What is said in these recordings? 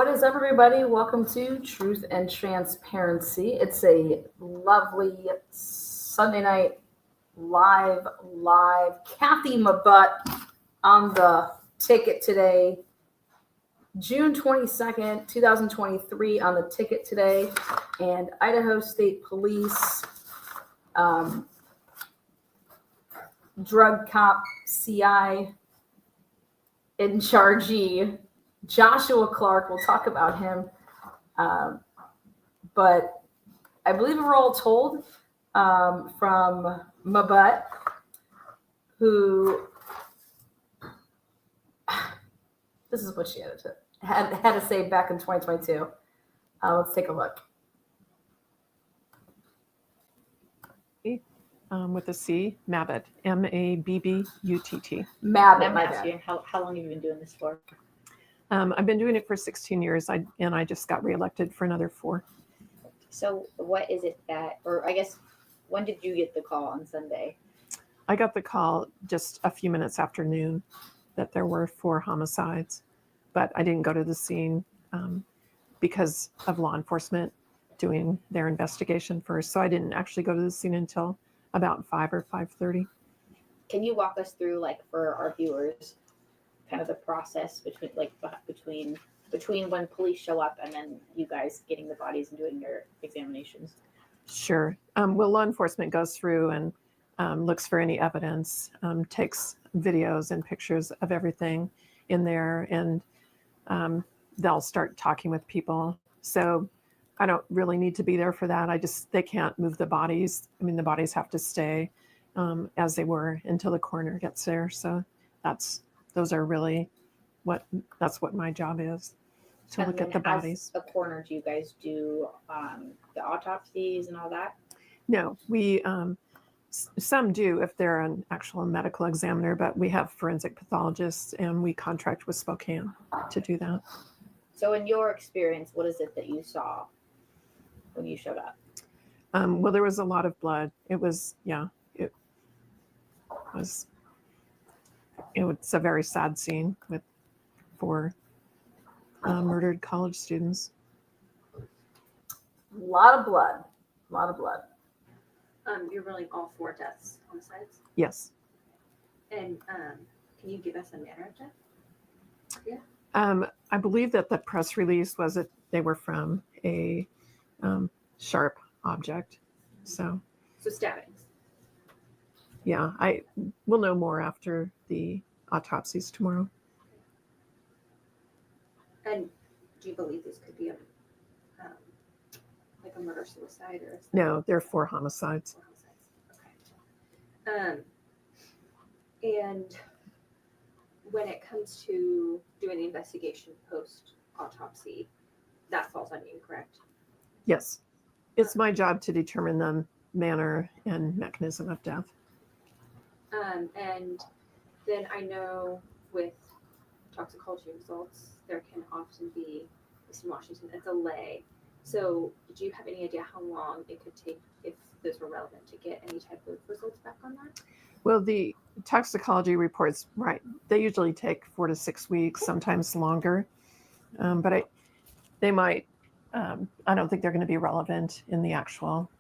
What is up, everybody? Welcome to Truth and Transparency. It's a lovely Sunday night live. Kathy MaButt on the ticket today. June 22nd, 2023 on the ticket today. And Idaho State Police drug cop CI in chargee Joshua Clark. We'll talk about him. But I believe we're all told from MaButt, who this is what she had to say back in 2022. Let's take a look. With a C, MaButt, MaButt. MaButt. How long have you been doing this for? I've been doing it for 16 years, and I just got reelected for another 4. So what is it that, or I guess, when did you get the call on Sunday? I got the call just a few minutes after noon that there were 4 homicides, but I didn't go to the scene because of law enforcement doing their investigation first. So I didn't actually go to the scene until about 5 or 5:30. Can you walk us through, like, for our viewers, kind of the process between when police show up and then you guys getting the bodies and doing your examinations? Sure. Well, law enforcement goes through and looks for any evidence, takes videos and pictures of everything in there, and they'll start talking with people. So I don't really need to be there for that. They can't move the bodies. I mean, the bodies have to stay as they were until the coroner gets there. So that's what my job is, to And look at the bodies. As a coroner, do you guys do the autopsies and all that? No, we some do if they're an actual medical examiner, but we have forensic pathologists and we contract with Spokane to do that. So in your experience, what is it that you saw when you showed up? Well, there was a lot of blood. It was a very sad scene with 4 murdered college students. A lot of blood. You're ruling all 4 deaths homicides? Yes. And can you give us a manner of death? Yeah. I believe that the press release was that they were from a sharp object. So stabbings. Yeah, I will know more after the autopsies tomorrow. And do you believe this could be like a murder-suicide or? No, they're 4 homicides. 4 homicides. Okay. And when it comes to doing the investigation post-autopsy, that falls on you, correct? Yes. It's my job to determine the manner and mechanism of death. And then I know with toxicology results, there can often be, at least in Washington, a delay. So did you have any idea how long it could take, if those were relevant, to get any type of results back on that? Well, the toxicology reports, right, they usually take 4 to 6 weeks, sometimes longer. But they might, I don't think they're going to be relevant in the actual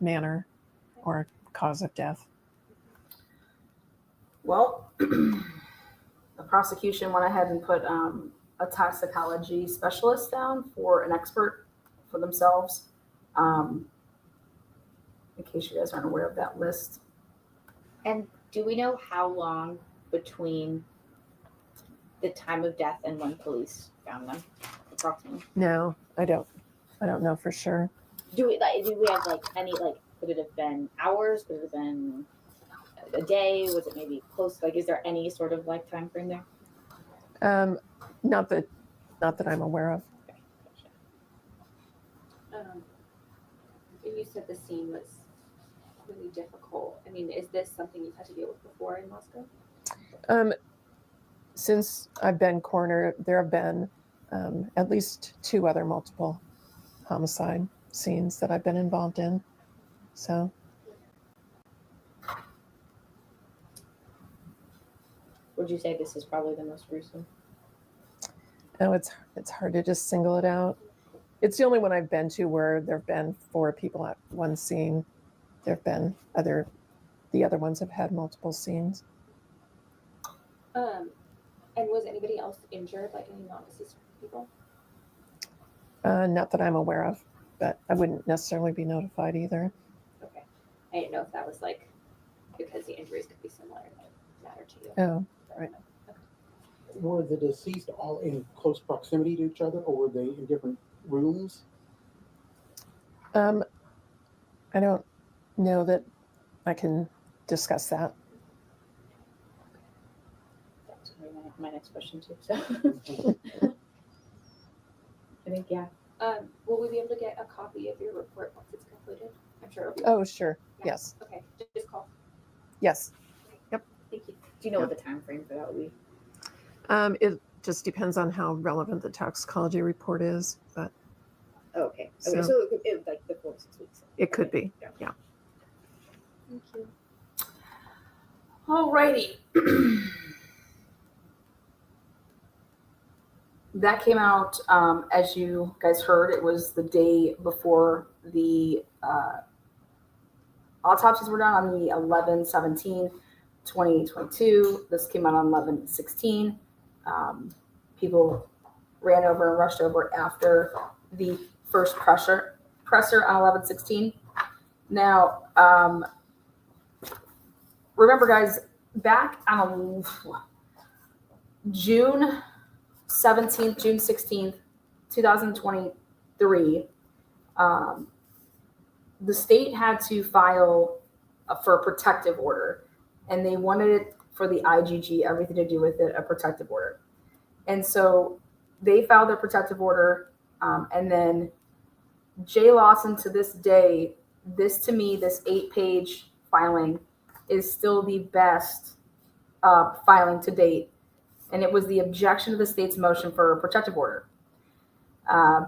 manner or cause of death. Well, the prosecution went ahead and put a toxicology specialist down for an expert for themselves, in case you guys aren't aware of that list. And do we know how long between the time of death and when police found them, approximately? No, I don't know for sure. Do we have like any, like, could it have been hours? Could it have been a day? Was it maybe close? Like, is there any sort of like time frame there? Not that I'm aware of. Okay, gotcha. And you said the scene was really difficult. I mean, is this something you've had to deal with before in Moscow? Since I've been coroner, there have been at least 2 other multiple homicide scenes that I've been involved in. So. Would you say this is probably the most gruesome? Oh, it's hard to just single it out. It's the only one I've been to where there have been 4 people at one scene. There have been the other ones have had multiple scenes. And was anybody else injured, like any non-deceased people? Not that I'm aware of, but I wouldn't necessarily be notified either. Okay. I didn't know if that was like because the injuries could be similar and it mattered to you. Oh, right. Were the deceased all in close proximity to each other, or were they in different rooms? I don't know that I can discuss that. That's my next question too. So I think yeah. Will we be able to get a copy of your report once it's concluded? I'm sure it'll be. Oh, sure. Yeah. Yes. Okay. Just call. Yes. Thank you. Do you know what the time frame for that would be? It just depends on how relevant the toxicology report is, but Oh, okay. So- Okay. So it was like the 4 to 6 weeks. it could Okay. be. Yeah. Thank you. Alrighty. That came out, as you guys heard, it was the day before the autopsies were done on the 11/17/2022. This came out on 11/16. People ran over and rushed over after the first presser on 11/16. Now, remember, guys, back on June 17th, June 16th, 2023, the state had to file for a protective order, and they wanted it for the IGG, everything to do with it, a protective order. And so they filed their protective order, and then Jay Logsdon, to this day, this 8-page filing is still the best filing to date. And it was the objection to the state's motion for a protective order.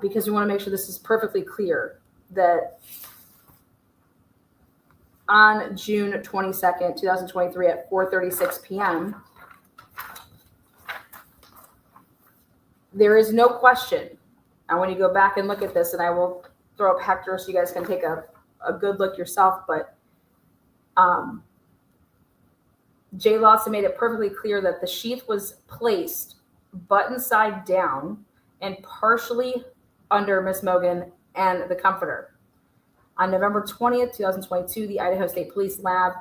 Because we want to make sure this is perfectly clear that on June 22nd, 2023 at 4:36 p.m., there is no question. And when you go back and look at this, and I will throw up Hector so you guys can take a good look yourself, but Jay Logsdon made it perfectly clear that the sheath was placed button side down and partially under Miss Mogan and the comforter. On November 20th, 2022, the Idaho State Police Lab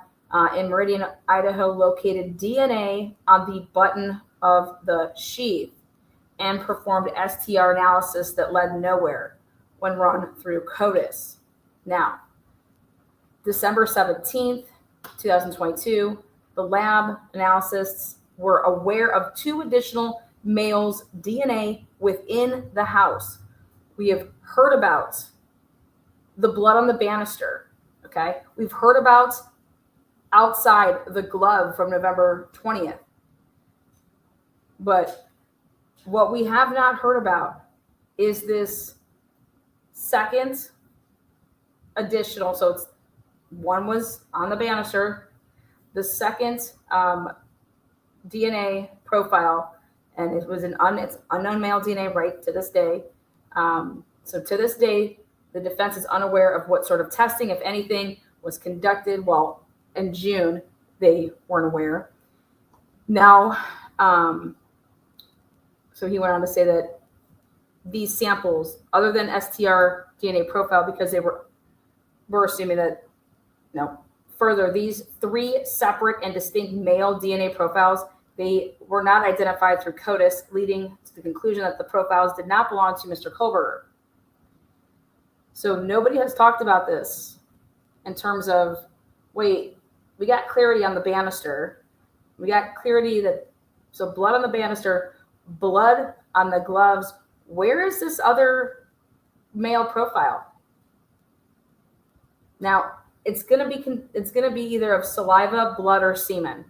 in Meridian, Idaho, located DNA on the button of the sheath and performed STR analysis that led nowhere when run through CODIS. Now, December 17th, 2022, the lab analysts were aware of 2 additional males' DNA within the house. We have heard about the blood on the banister, okay? We've heard about outside the glove from November 20th. But what we have not heard about is this second additional, so it's one was on the banister, the second DNA profile, and it was it's unknown male DNA right to this day. So to this day, the defense is unaware of what sort of testing, if anything, was conducted. Well, in June, they weren't aware. Now, so he went on to say that these samples, other than STR DNA profile, because we're assuming that, further, these 3 separate and distinct male DNA profiles, they were not identified through CODIS, leading to the conclusion that the profiles did not belong to Mr. Kohlberger. So nobody has talked about this in terms of, wait, we got clarity on the banister. We got clarity that, so blood on the banister, blood on the gloves. Where is this other male profile? Now, it's gonna be either of saliva, blood, or semen.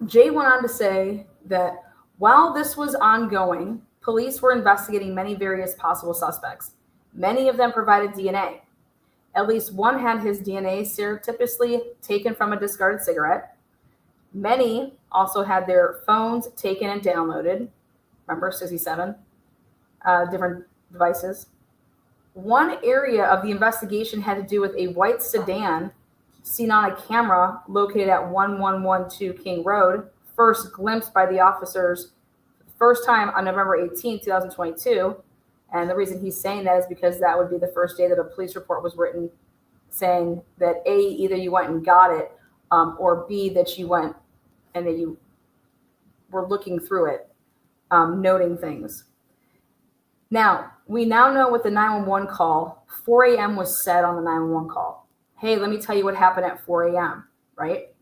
Jay went on to say that while this was ongoing, police were investigating many various possible suspects. Many of them provided DNA. At least one had his DNA surreptitiously taken from a discarded cigarette. Many also had their phones taken and downloaded. Remember, 67 different devices. One area of the investigation had to do with a white sedan seen on a camera located at 1112 King Road, first glimpsed by the officers first time on November 18, 2022. And the reason he's saying that is because that would be the first day that a police report was written saying that A, either you went and got it, or B, that you went and that you were looking through it, noting things. Now, we now know with the 911 call, 4 a.m. was said on the 911 call. Hey, let me tell you what happened at 4 a.m., right?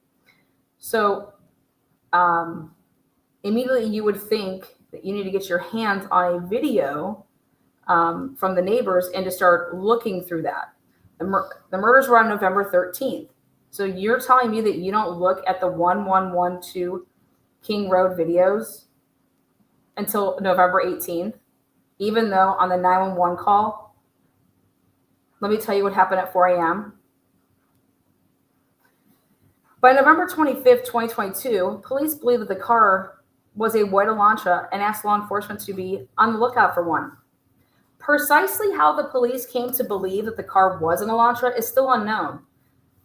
So immediately you would think that you need to get your hands on a video from the neighbors and to start looking through that. The murders were on November 13th. So you're telling me that you don't look at the 1112 King Road videos until November 18th, even though on the 911 call, let me tell you what happened at 4 a.m. By November 25th, 2022, police believe that the car was a white Elantra and asked law enforcement to be on the lookout for one. Precisely how the police came to believe that the car was an Elantra is still unknown.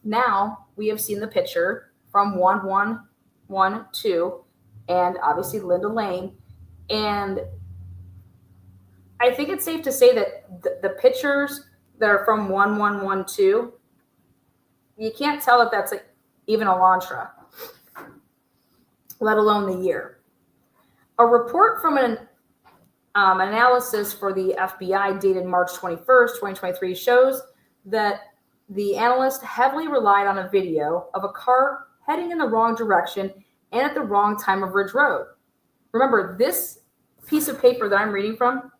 Now we have seen the picture from 1112 and obviously Linda Lane. And I think it's safe to say that the pictures that are from 1112, you can't tell that that's even Elantra, let alone the year. A report from an analysis for the FBI dated March 21st, 2023 shows that the analyst heavily relied on a video of a car heading in the wrong direction and at the wrong time of Ridge Road. Remember, this piece of paper that I'm reading from,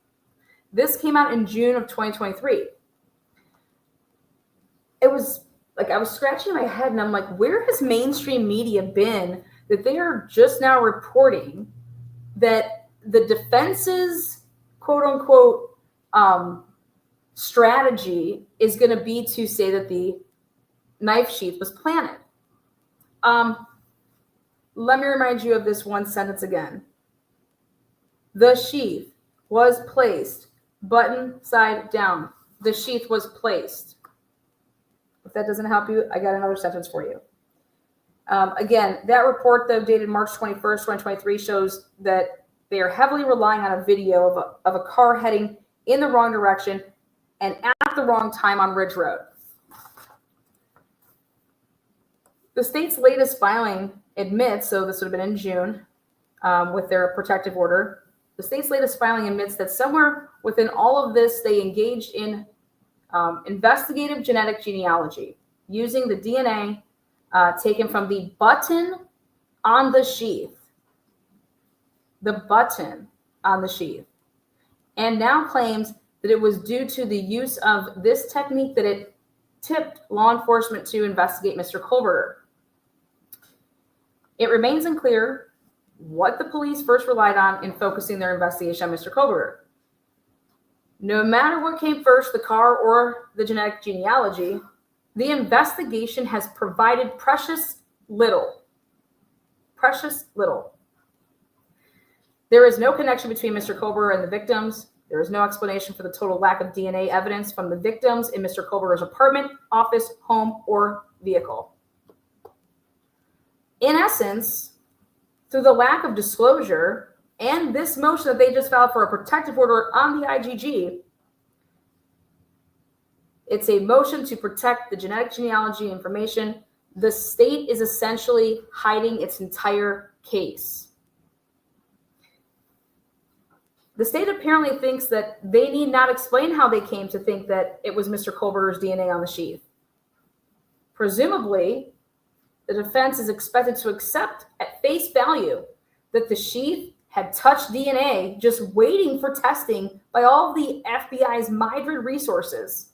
this came out in June of 2023. It was like I was scratching my head and I'm like, where has mainstream media been that they are just now reporting that the defense's quote unquote strategy is going to be to say that the knife sheath was planted? Let me remind you of this one sentence again. The sheath was placed button side down. The sheath was placed. If that doesn't help you, I got another sentence for you. Again, that report, though, dated March 21st, 2023, shows that they are heavily relying on a video of a car heading in the wrong direction and at the wrong time on Ridge Road. The state's latest filing admits, so this would have been in June with their protective order, the state's latest filing admits that somewhere within all of this, they engaged in investigative genetic genealogy using the DNA taken from the button on the sheath. The button on the sheath. And now claims that it was due to the use of this technique that it tipped law enforcement to investigate Mr. Kohberger. It remains unclear what the police first relied on in focusing their investigation on Mr. Kohberger. No matter what came first, the car or the genetic genealogy, the investigation has provided precious little. Precious little. There is no connection between Mr. Kohberger and the victims. There is no explanation for the total lack of DNA evidence from the victims in Mr. Kohberger's apartment, office, home, or vehicle. In essence, through the lack of disclosure and this motion that they just filed for a protective order on the IGG, it's a motion to protect the genetic genealogy information. The state is essentially hiding its entire case. The state apparently thinks that they need not explain how they came to think that it was Mr. Kohberger's DNA on the sheath. Presumably, the defense is expected to accept at face value that the sheath had touched DNA just waiting for testing by all of the FBI's myriad resources.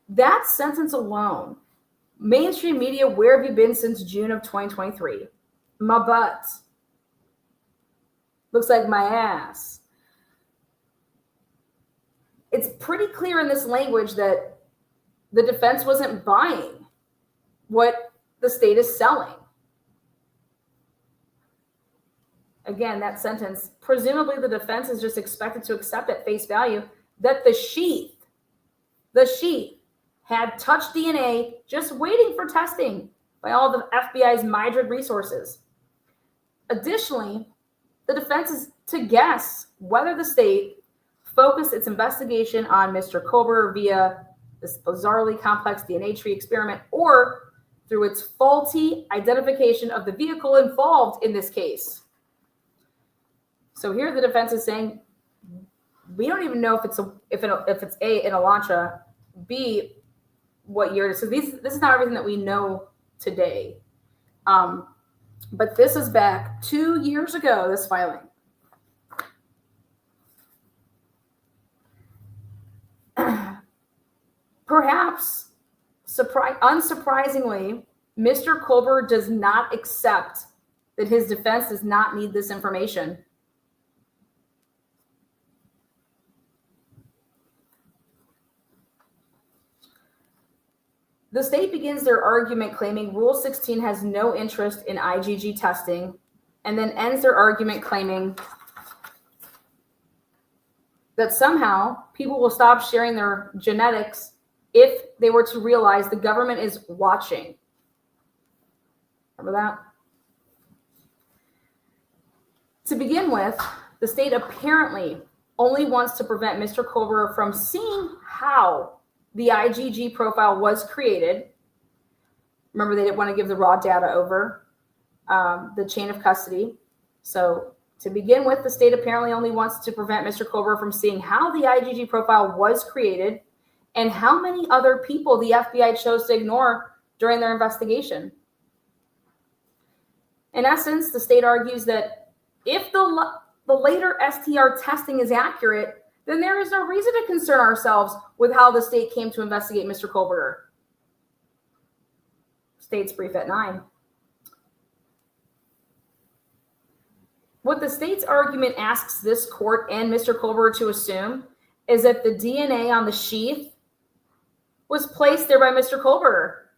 That sentence alone, mainstream media, where have you been since June of 2023? MaButt. Looks like my ass. It's pretty clear in this language that the defense wasn't buying what the state is selling. again, that sentence, presumably the defense is just expected to accept at face value that the sheath had touched DNA just waiting for testing by all the FBI's myriad resources. Additionally, the defense is to guess whether the state focused its investigation on Mr. Kober via this bizarrely complex DNA tree experiment or through its faulty identification of the vehicle involved in this case. So here the defense is saying, we don't even know if it's A, an Elantra, B, what year it is. So this is not everything that we know today. But this is back 2 years ago, this filing. Perhaps, unsurprisingly, Mr. Kober does not accept that his defense does not need this information. The state begins their argument claiming Rule 16 has no interest in IgG testing, and then ends their argument claiming that somehow people will stop sharing their genetics if they were to realize the government is watching. Remember that? To begin with, the state apparently only wants to prevent Mr. Kober from seeing how the IgG profile was created. Remember, they didn't want to give the raw data over the chain of custody. So to begin with, the state apparently only wants to prevent Mr. Kober from seeing how the IgG profile was created and how many other people the FBI chose to ignore during their investigation. In essence, the state argues that if the later STR testing is accurate, then there is no reason to concern ourselves with how the state came to investigate Mr. Kober. State's brief at 9. What the state's argument asks this court and Mr. Kober to assume is that the DNA on the sheath was placed there by Mr. Kober.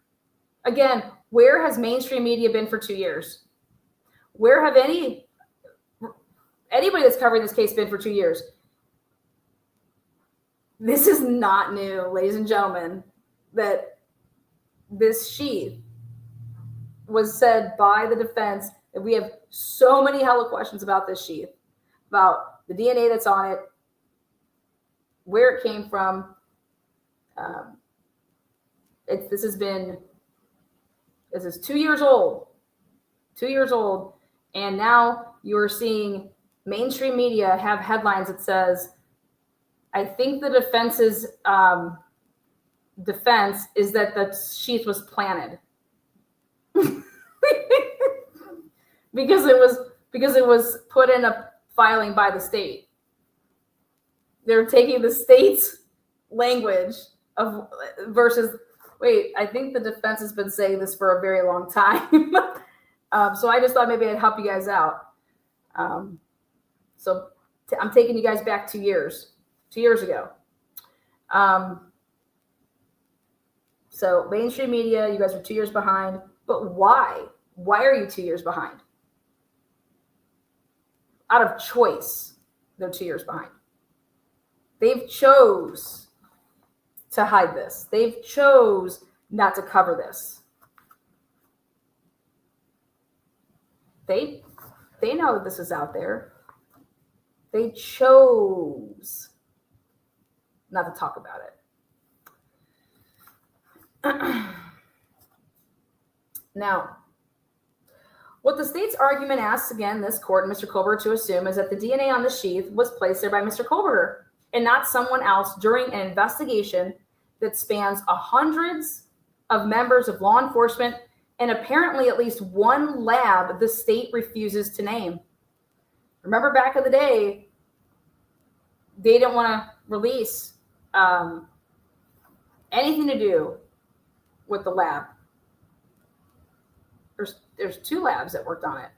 Again, where has mainstream media been for 2 years? Where have anybody that's covering this case been for 2 years? This is not new, ladies and gentlemen, that this sheath was said by the defense that we have so many hella questions about this sheath, about the DNA that's on it, where it came from. This is 2 years old, 2 years old, and now you're seeing mainstream media have headlines that says, I think the defense's defense is that the sheath was planted because it was put in a filing by the state. They're taking the state's language of versus. Wait, I think the defense has been saying this for a very long time. So I just thought maybe I'd help you guys out. So I'm taking you guys back 2 years. 2 years ago. So mainstream media, you guys are 2 years behind. But why? Why are you 2 years behind? Out of choice, they're 2 years behind. They've chose to hide this. They've chose not to cover this. They know that this is out there. They chose not to talk about it. Now, what the state's argument asks, again, this court and Mr. Kober to assume is that the DNA on the sheath was placed there by Mr. Kober and not someone else during an investigation that spans hundreds of members of law enforcement and apparently at least one lab the state refuses to name. Remember back in the day, they didn't want to release anything to do with the lab. There's 2 labs that worked on it.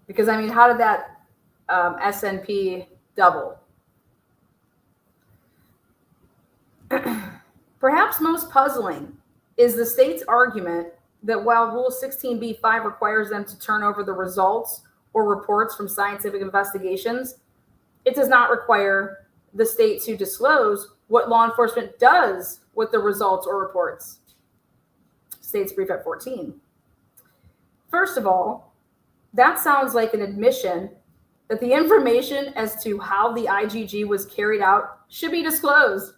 Because, I mean, how did that SNP double? Perhaps most puzzling is the state's argument that while Rule 16b-5 requires them to turn over the results or reports from scientific investigations, it does not require the state to disclose what law enforcement does with the results or reports. State's brief at 14. First of all, that sounds like an admission that the information as to how the IGG was carried out should be disclosed.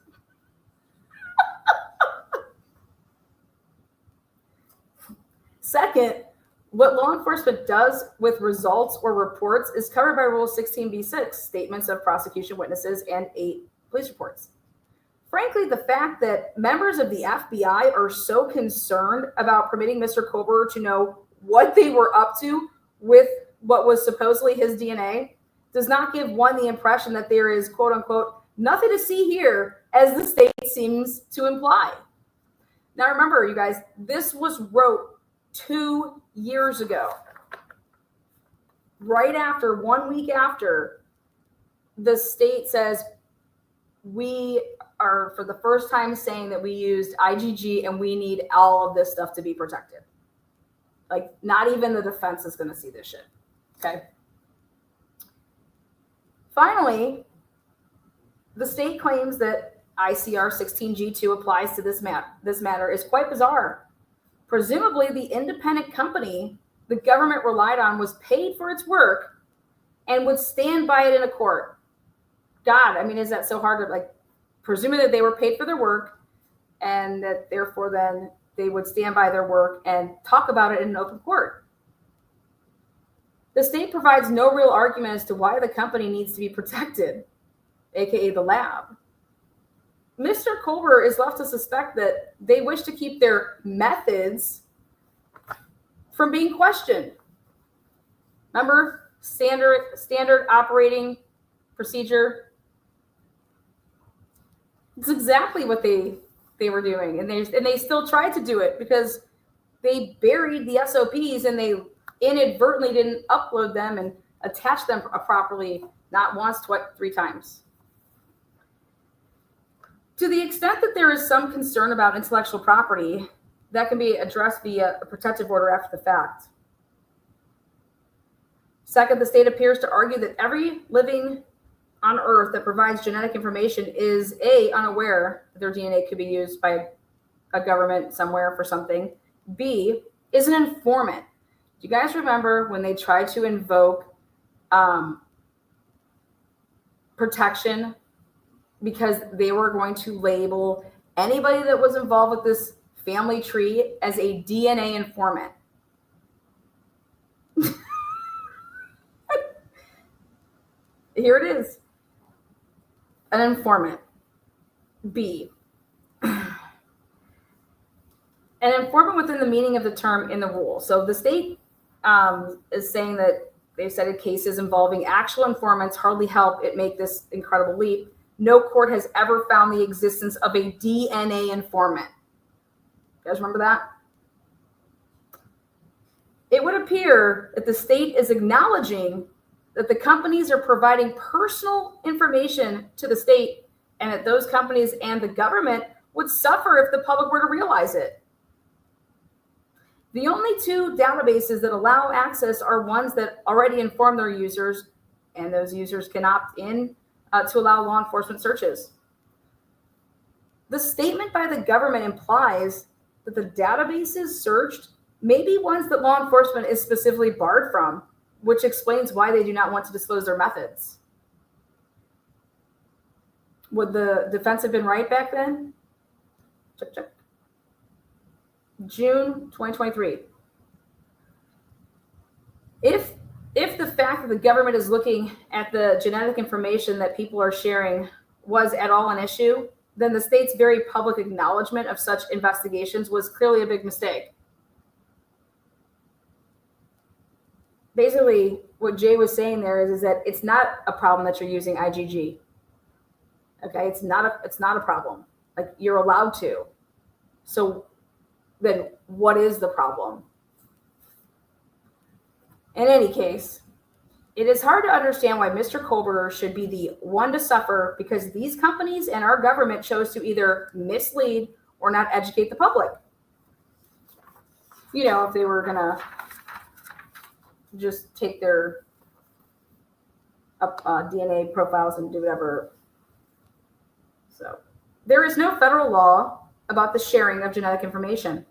Second, what law enforcement does with results or reports is covered by Rule 16b-6, statements of prosecution witnesses, and 8 police reports. Frankly, the fact that members of the FBI are so concerned about permitting Mr. Kober to know what they were up to with what was supposedly his DNA does not give one the impression that there is, quote unquote, nothing to see here, as the state seems to imply. Now remember, you guys, this was wrote 2 years ago. Right after, 1 week after, the state says, we are for the first time saying that we used IGG and we need all of this stuff to be protected. Like, not even the defense is going to see this shit. Okay. Finally, the state claims that ICR 16G2 applies to this matter is quite bizarre. Presumably, the independent company the government relied on was paid for its work and would stand by it in a court. God, I mean, is that so hard to, like, presuming that they were paid for their work and that therefore then they would stand by their work and talk about it in an open court? The state provides no real argument as to why the company needs to be protected, aka the lab. Mr. Kober is left to suspect that they wish to keep their methods from being questioned. Remember, standard operating procedure. It's exactly what they were doing, and they still tried to do it because they buried the SOPs and they inadvertently didn't upload them and attach them properly, not once, twice, 3 times. To the extent that there is some concern about intellectual property, that can be addressed via a protective order after the fact. Second, the state appears to argue that every living on Earth that provides genetic information is A, unaware that their DNA could be used by a government somewhere for something, B, is an informant. Do you guys remember when they tried to invoke protection because they were going to label anybody that was involved with this family tree as a DNA informant? Here it is. An informant. B. An informant within the meaning of the term in the rule. So the state is saying that they've cited cases involving actual informants hardly help it make this incredible leap. No court has ever found the existence of a DNA informant. You guys remember that? It would appear that the state is acknowledging that the companies are providing personal information to the state and that those companies and the government would suffer if the public were to realize it. The only 2 databases that allow access are ones that already inform their users, and those users can opt in to allow law enforcement searches. The statement by the government implies that the databases searched may be ones that law enforcement is specifically barred from, which explains why they do not want to disclose their methods. Would the defense have been right back then? Check, check. June 2023. If the fact that the government is looking at the genetic information that people are sharing was at all an issue, then the state's very public acknowledgement of such investigations was clearly a big mistake. Basically, what Jay was saying there is that it's not a problem that you're using IGG. Okay, it's not a problem. Like, you're allowed to. So then what is the problem? In any case, it is hard to understand why Mr. Kober should be the one to suffer because these companies and our government chose to either mislead or not educate the public. you know, if they were gonna just take their DNA profiles and do whatever. So there is no federal law about the sharing of genetic information,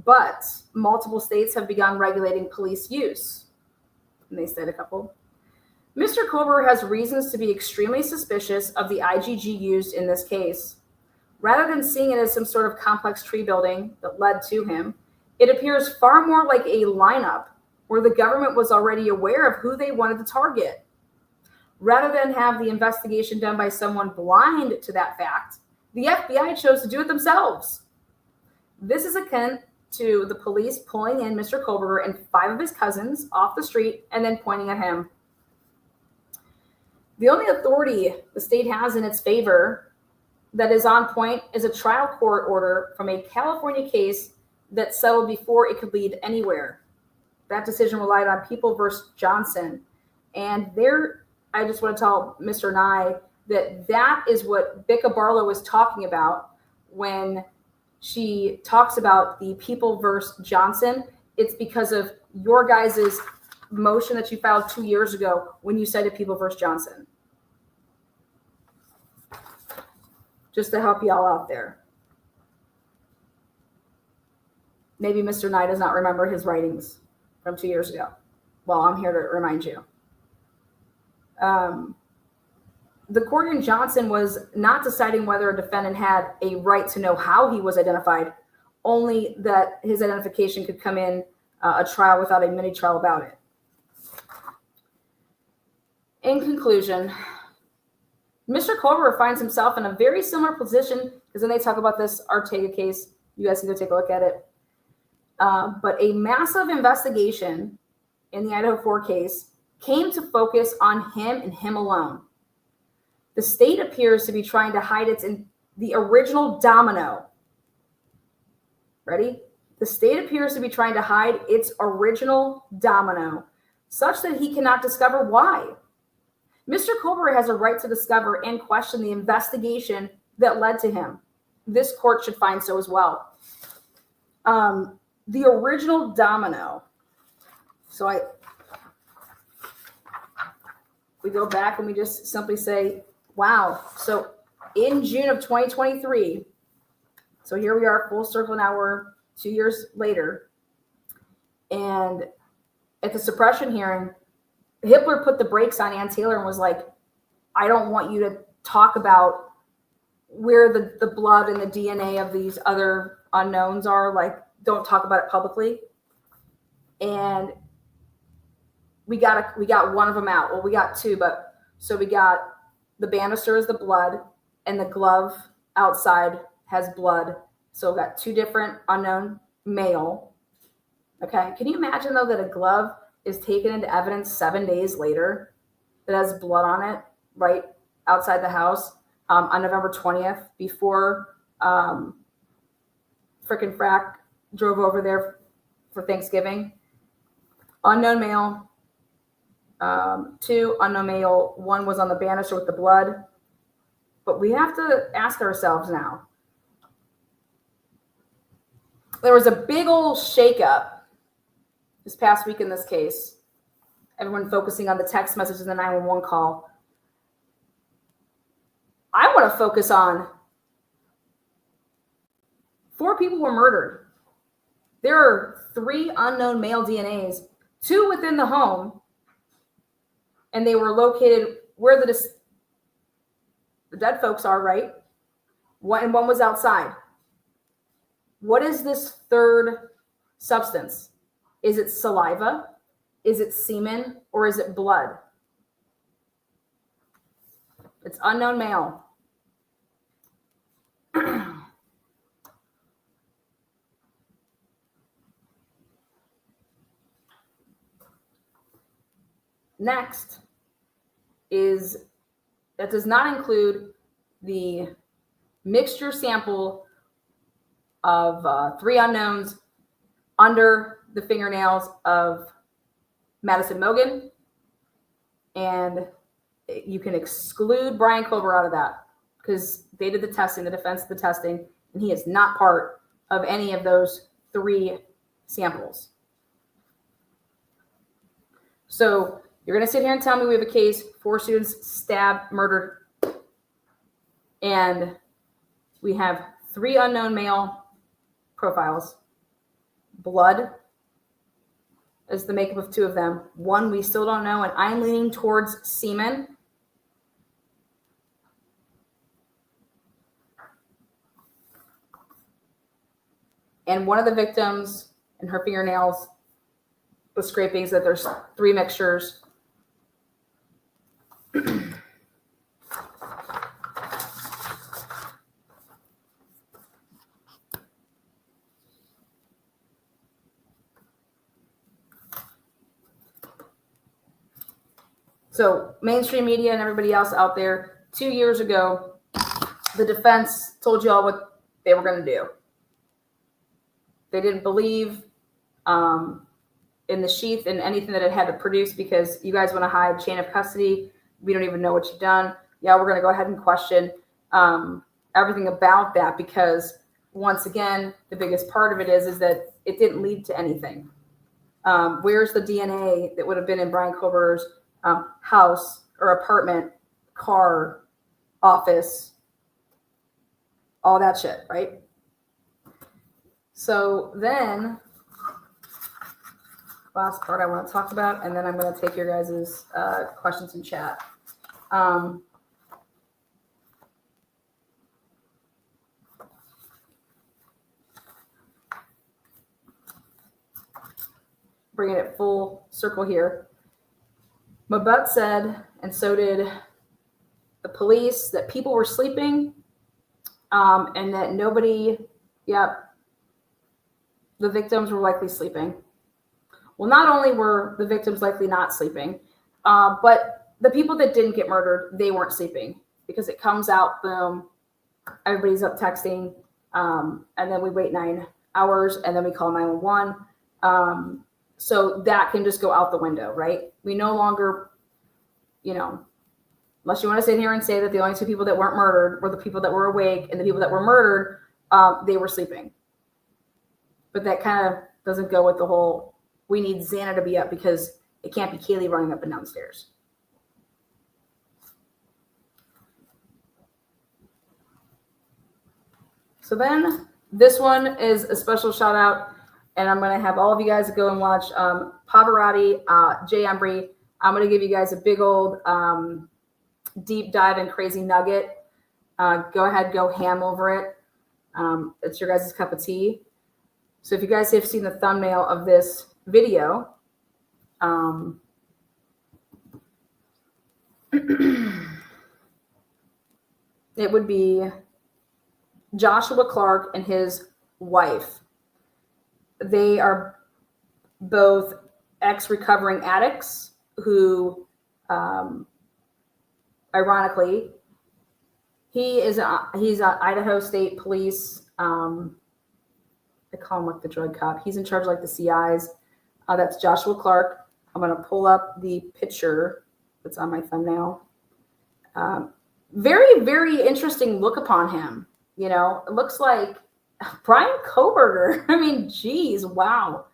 but multiple states have begun regulating police use. And they said a couple. Mr. Kober has reasons to be extremely suspicious of the IgG used in this case. Rather than seeing it as some sort of complex tree building that led to him, it appears far more like a lineup where the government was already aware of who they wanted to target. Rather than have the investigation done by someone blind to that fact, the FBI chose to do it themselves. This is akin to the police pulling in Mr. Kober and 5 of his cousins off the street and then pointing at him. The only authority the state has in its favor that is on point is a trial court order from a California case that settled before it could lead anywhere. That decision relied on People versus Johnson. And there, I just want to tell Mr. Nye that is what Bicca Barlow was talking about when she talks about the People versus Johnson. It's because of your guys' motion that you filed 2 years ago when you cited People versus Johnson. Just to help y'all out there. Maybe Mr. Nye does not remember his writings from 2 years ago. Well, I'm here to remind you. The court in Johnson was not deciding whether a defendant had a right to know how he was identified, only that his identification could come in a trial without a mini trial about it. In conclusion, Mr. Kober finds himself in a very similar position, because then they talk about this Ortega case. You guys can go take a look at it. But a massive investigation in the Idaho4 case came to focus on him and him alone. The state appears to be trying to hide the original domino. Ready? The state appears to be trying to hide its original domino, such that he cannot discover why. Mr. Kober has a right to discover and question the investigation that led to him. This court should find so as well. The original domino. So we go back and we just simply say, wow. So in June of 2023, so here we are, full circle now, we're 2 years later. And at the suppression hearing, Hitler put the brakes on Ann Taylor and was like, I don't want you to talk about where the blood and the DNA of these other unknowns are. Like, don't talk about it publicly. And we got one of them out. Well, we got 2, but so we got the banister is the blood and the glove outside has blood. So we got 2 different unknown male. Okay. Can you imagine though that a glove is taken into evidence 7 days later that has blood on it right outside the house on November 20th before frickin' Frack drove over there for Thanksgiving? Unknown male, 2 unknown male, 1 was on the banister with the blood. But we have to ask ourselves now. There was a big old shakeup this past week in this case. Everyone focusing on the text message and the 911 call. I want to focus on 4 people were murdered. There are 3 unknown male DNAs, 2 within the home, and they were located where the dead folks are, right? One was outside. What is this third substance? Is it saliva? Is it semen? Or is it blood? It's unknown male. Next is, that does not include the mixture sample of 3 unknowns under the fingernails of Madison Mogan. And you can exclude Brian Kober out of that because they did the testing, the defense did the testing, and he is not part of any of those 3 samples. So you're going to sit here and tell me we have a case, 4 students stabbed, murdered, and we have 3 unknown male profiles. Blood is the makeup of 2 of them. 1 we still don't know, and I'm leaning towards semen. And one of the victims and her fingernails, the scrapings, that there's 3 mixtures. So mainstream media and everybody else out there, 2 years ago, the defense told you all what they were going to do. They didn't believe in the sheath and anything that it had to produce because you guys want to hide chain of custody. We don't even know what you've done. Yeah, we're going to go ahead and question everything about that because, once again, the biggest part of it is that it didn't lead to anything. Where's the DNA that would have been in Brian Kober's house or apartment, car, office, all that shit, right? So then, last part I want to talk about, and then I'm going to take your guys' questions in chat. Bringing it full circle here. MaButt said, and so did the police, that people were sleeping and that nobody, the victims were likely sleeping. Well, not only were the victims likely not sleeping, but the people that didn't get murdered, they weren't sleeping because it comes out, boom, everybody's up texting, and then we wait 9 hours and then we call 911. So that can just go out the window, right? We no longer, unless you want to sit here and say that the only 2 people that weren't murdered were the people that were awake, and the people that were murdered, they were sleeping. But that kind of doesn't go with the whole, we need Xana to be up because it can't be Kaylee running up and downstairs. So then this one is a special shout out. And I'm going to have all of you guys go and watch Pavarotti, Jay Embry. I'm going to give you guys a big old deep dive and crazy nugget. Go ahead, go ham over it. It's your guys' cup of tea. So if you guys have seen the thumbnail of this video, it would be Joshua Clark and his wife. They are both ex-recovering addicts who, ironically, he's an Idaho State Police. I call him like the drug cop. He's in charge of like the CIs. That's Joshua Clark. I'm going to pull up the picture that's on my thumbnail. Very, very interesting look upon him. It looks like Brian Koberger. I mean, geez, wow.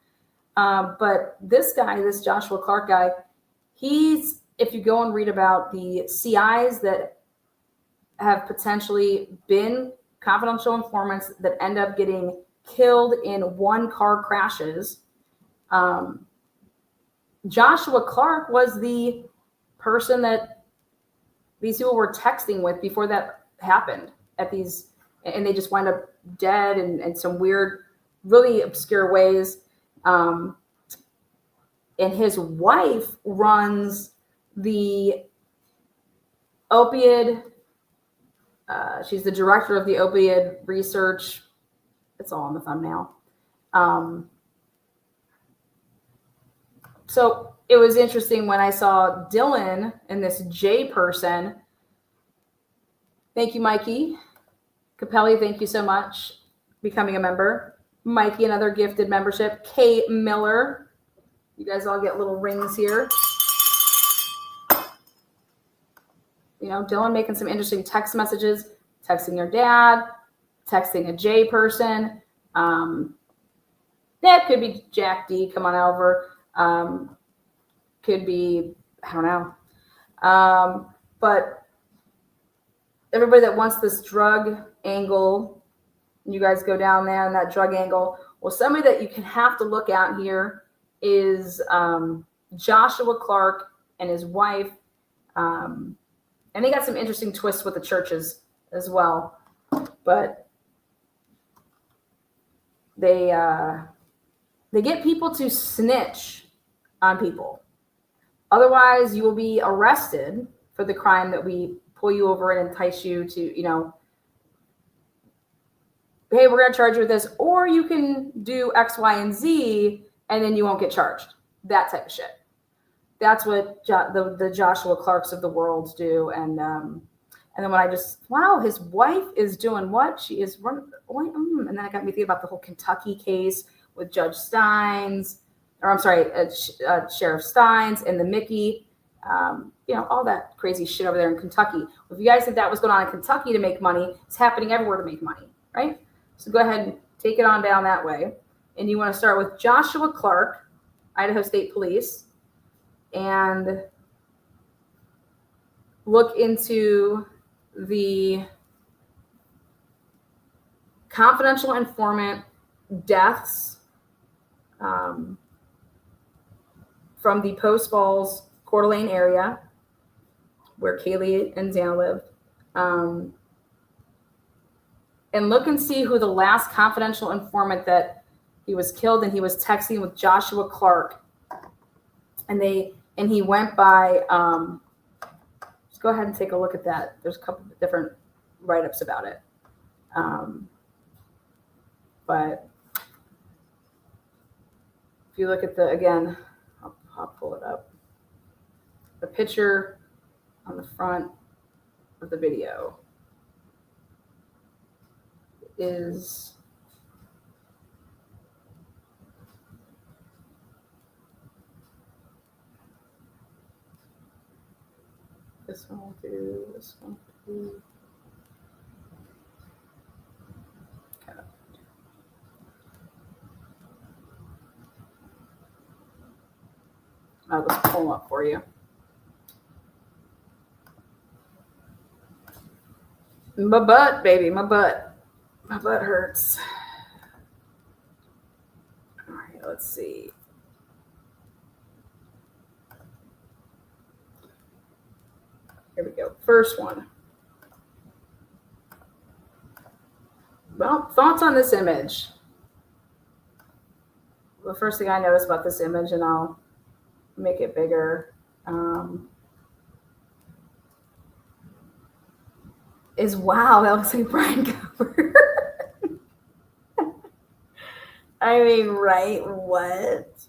But this guy, this Joshua Clark guy, if you go and read about the CIs that have potentially been confidential informants that end up getting killed in one-car crashes, Joshua Clark was the person that these people were texting with before that happened and they just wind up dead in some weird, really obscure ways. And his wife runs the opioid. She's the director of the opioid research. It's all on the thumbnail. So it was interesting when I saw Dylan and this J person. Thank you, Mikey. Capelli, thank you so much. Becoming a member. Mikey, another gifted membership. Kay Miller. You guys all get little rings here. Dylan making some interesting text messages, texting your dad, texting a J person. That could be Jack D. Come on over. Could be, I don't know. But everybody that wants this drug angle, you guys go down there in that drug angle. Well, somebody that you can have to look at here is Joshua Clark and his wife. And they got some interesting twists with the churches as well. But they get people to snitch on people. Otherwise, you will be arrested for the crime that we pull you over and entice you to, hey, we're going to charge you with this, or you can do X, Y, and Z, and then you won't get charged. That type of shit. That's what the Joshua Clarks of the world do. And then when wow, his wife is doing what? She is running. And then it got me thinking about the whole Kentucky case with Judge Steins, or I'm sorry, Sheriff Steins and the Mickey. All that crazy shit over there in Kentucky. If you guys think that was going on in Kentucky to make money, it's happening everywhere to make money, right? So go ahead and take it on down that way. And you want to start with Joshua Clark, Idaho State Police, and look into the confidential informant deaths from the Post Falls, Coeur d'Alene area where Kaylee and Xana lived. And look and see who the last confidential informant that he was killed, and he was texting with Joshua Clark. And he went by, just go ahead and take a look at that. There's a couple of different write-ups about it. But if you look at again, I'll pull it up. The picture on the front of the video is this one will do, this one will do. Okay. I'll just pull them up for you. My butt, baby, my butt. My butt hurts. All right, let's see. Here we go. First one. Well, thoughts on this image. The first thing I noticed about this image, and I'll make it bigger, is wow, that looks like Brian Cooper. I mean, right? What?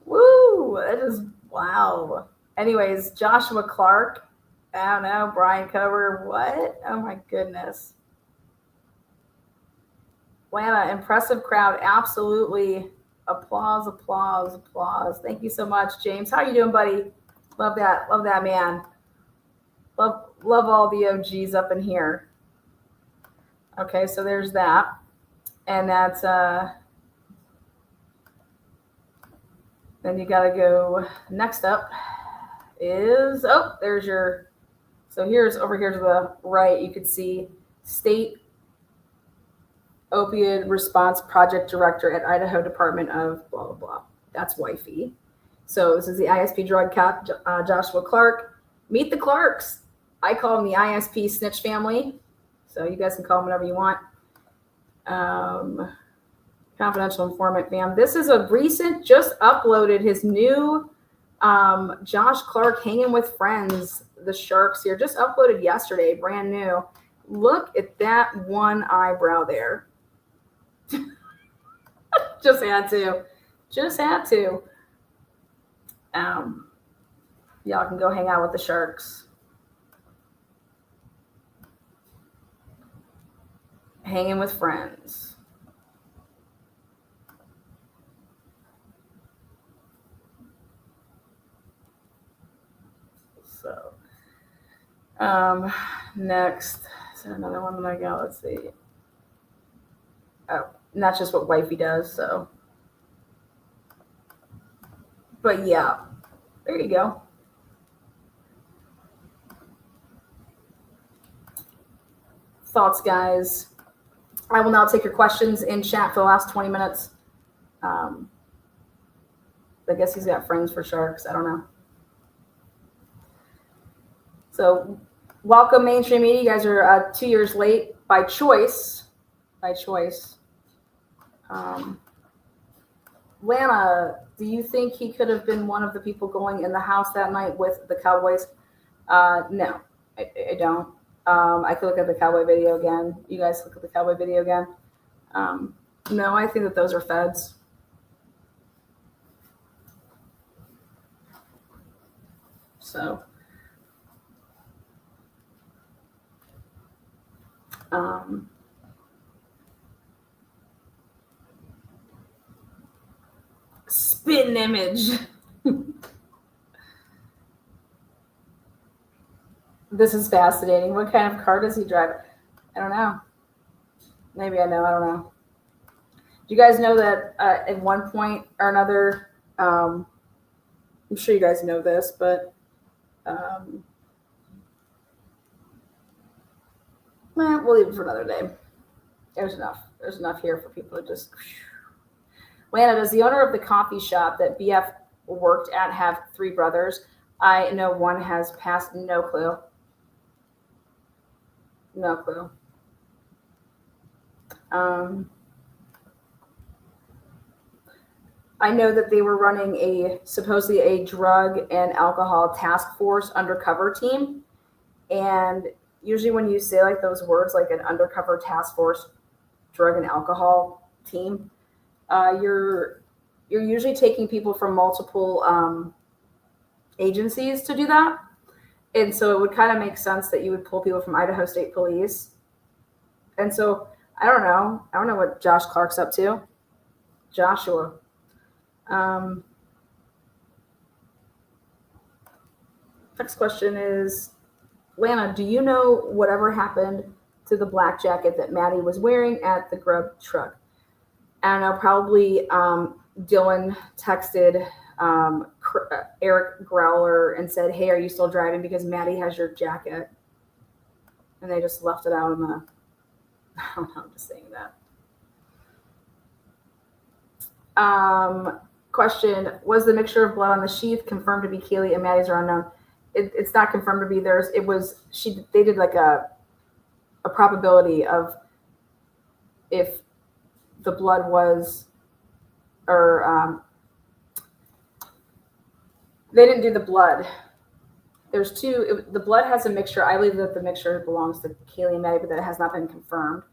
Woo! That is wow. Anyways, Joshua Clark. I don't know. Brian Cover. What? Oh my goodness. Atlanta, impressive crowd. Absolutely. Applause, applause, applause. Thank you so much, James. How you doing, buddy? Love that. Love that, man. Love all the OGs up in here. Okay, so there's that. And that's then you gotta go next up is there's your, so here's over here to the right, you could see State Opioid Response Project Director at Idaho Department of blah blah blah. That's wifey. So this is the ISP drug cop, Joshua Clark. Meet the Clarks. I call them the ISP snitch family. So you guys can call them whatever you want. Confidential informant fam. This is a recent, just uploaded his new Josh Clark Hanging with Friends, the Sharks here. Just uploaded yesterday, brand new. Look at that one eyebrow there. Just had to. Y'all can go hang out with the Sharks. Hanging with Friends. So, next, is there another one that I got? Let's see. Oh, And that's just what wifey does, so. But yeah, there you go. Thoughts, guys? I will now take your questions in chat for the last 20 minutes. I guess he's got friends for sharks. I don't know. So welcome, mainstream media. You guys are 2 years late by choice. By choice. Lana, do you think he could have been one of the people going in the house that night with the cowboys? No, I don't. I could look at the cowboy video again. You guys look at the cowboy video again. No, I think that those are feds. So, spin image. This is fascinating. What kind of car does he drive? I don't know. Maybe I know. I don't know. Do you guys know that at one point or another, I'm sure you guys know this, but we'll leave it for another day. There's enough. There's enough here for people to just. Lana, does the owner of the coffee shop that BF worked at have 3 brothers? I know one has passed. No clue. No clue. I know that they were running supposedly a drug and alcohol task force undercover team. And usually when you say like those words, like an undercover task force, drug and alcohol team, you're usually taking people from multiple agencies to do that. And so it would kind of make sense that you would pull people from Idaho State Police. And so I don't know. I don't know what Josh Clark's up to. Joshua. Next question is, Lana, do you know whatever happened to the black jacket that Maddie was wearing at the grub truck? I don't know, probably Dylan texted Eric Growler and said, hey, are you still driving? Because Maddie has your jacket. And they just left it out in the, I don't know, I'm just saying that. Question, was the mixture of blood on the sheath confirmed to be Kaylee and Maddie's or unknown? It's not confirmed to be theirs. They did like a probability of if the blood was, or they didn't do the blood. There's two, the blood has a mixture. I believe that the mixture belongs to Kaylee and Maddie, but that has not been confirmed.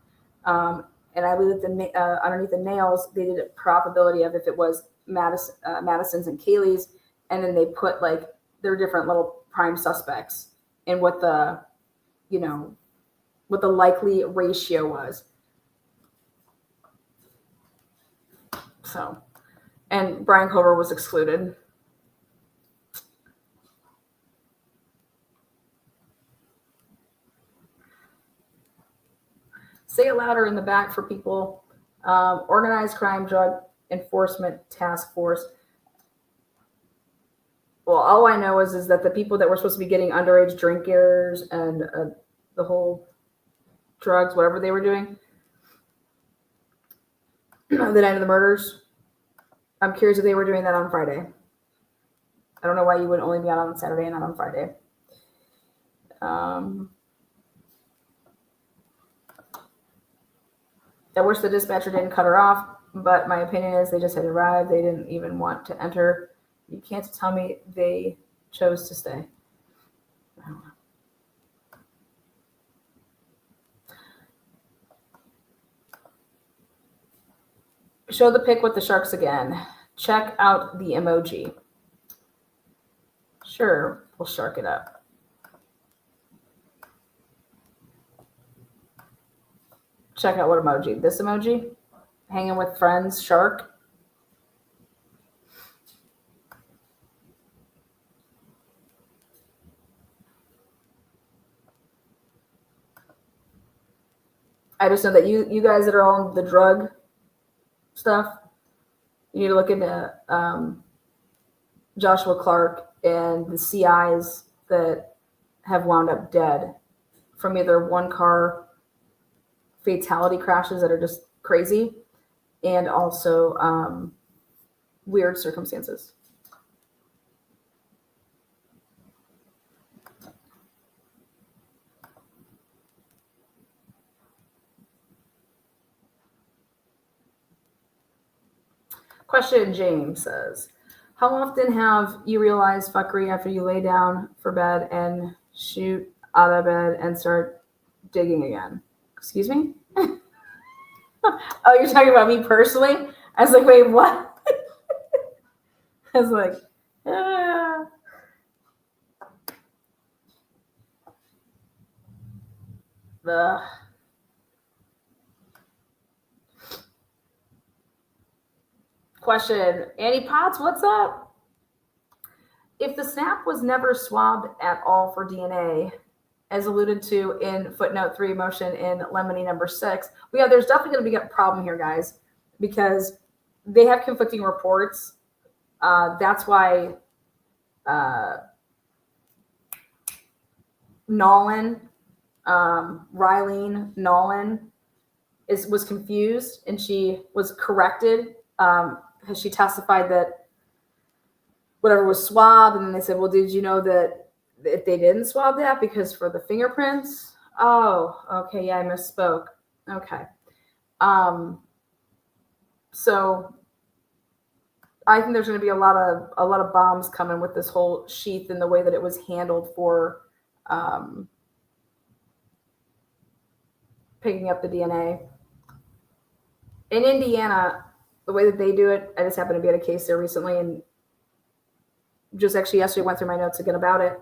And I believe that underneath the nails, they did a probability of if it was Madison's and Kaylee's, and then they put like their different little prime suspects and what the likely ratio was. So, and Brian Clover was excluded. Say it louder in the back for people. Organized crime drug enforcement task force. Well, all I know is that the people that were supposed to be getting underage drinkers and the whole drugs, whatever they were doing, the night of the murders, I'm curious if they were doing that on Friday. I don't know why you would only be out on Saturday and not on Friday. I wish the dispatcher didn't cut her off, but my opinion is they just had arrived. They didn't even want to enter. You can't tell me they chose to stay. I don't know. Show the pic with the sharks again. Check out the emoji. Sure, we'll shark it up. Check out what emoji? This emoji? Hanging with friends, shark. I just know that you guys that are on the drug stuff. You need to look into Joshua Clark and the CIs that have wound up dead from either one car fatality crashes that are just crazy and also weird circumstances. Question, James says, how often have you realized fuckery after you lay down for bed and shoot out of bed and start digging again? Excuse me? Oh, you're talking about me personally? I was like, wait, what? I was like, ah. Ugh. Question, Annie Potts, what's up? If the snap was never swabbed at all for DNA, as alluded to in footnote 3 motion in Lemony number 6, well, yeah, there's definitely going to be a problem here, guys, because they have conflicting reports. That's why Nolan, Rylene Nolan, was confused, and she was corrected. She testified that whatever was swabbed, and then they said, well, did you know that if they didn't swab that because for the fingerprints? Oh, okay, yeah, I misspoke. Okay. So I think there's going to be a lot of bombs coming with this whole sheath and the way that it was handled for picking up the DNA. In Indiana, the way that they do it, I just happened to be at a case there recently, and just actually yesterday went through my notes again about it.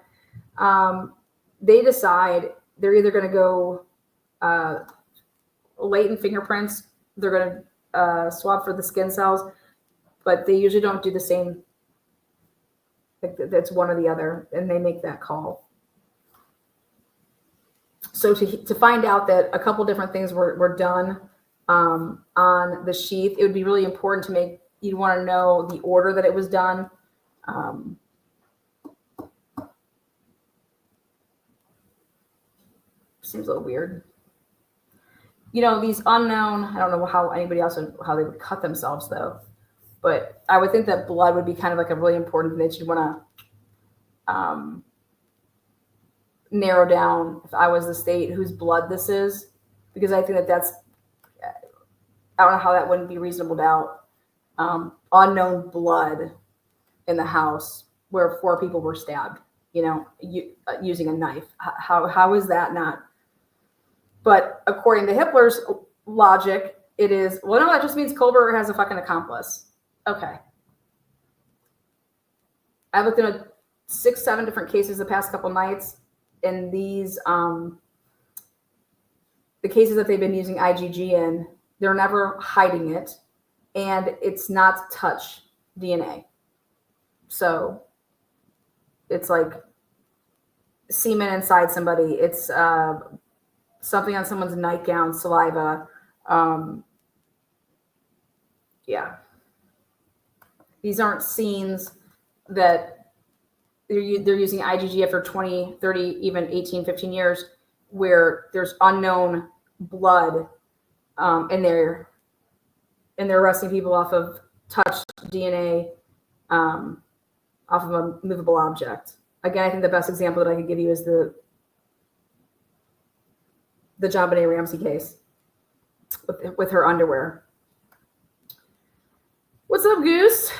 They decide they're either going to go latent fingerprints, they're going to swab for the skin cells, but they usually don't do the same. That's one or the other, and they make that call. So to find out that a couple different things were done on the sheath, it would be really important to make, you'd want to know the order that it was done. Seems a little weird. You know, these unknown, I don't know how anybody else how they would cut themselves though, but I would think that blood would be kind of like a really important thing that you'd want to narrow down, if I was the state, whose blood this is, because I think that's, I don't know how that wouldn't be reasonable doubt. Unknown blood in the house where 4 people were stabbed, you know, using a knife. How is that not? But according to Hitler's logic, it is, well, no, that just means Kohlberger has a fucking accomplice. Okay. I looked into 6-7 different cases the past couple nights, and these, the cases that they've been using IgG in, they're never hiding it, and it's not touch DNA. So it's like semen inside somebody. It's something on someone's nightgown, saliva. Yeah. These aren't scenes that they're using IgG after 20, 30, even 18, 15 years where there's unknown blood and they're arresting people off of touch DNA off of a movable object. Again, I think the best example that I could give you is the John Benet Ramsey case with her underwear. What's up, Goose?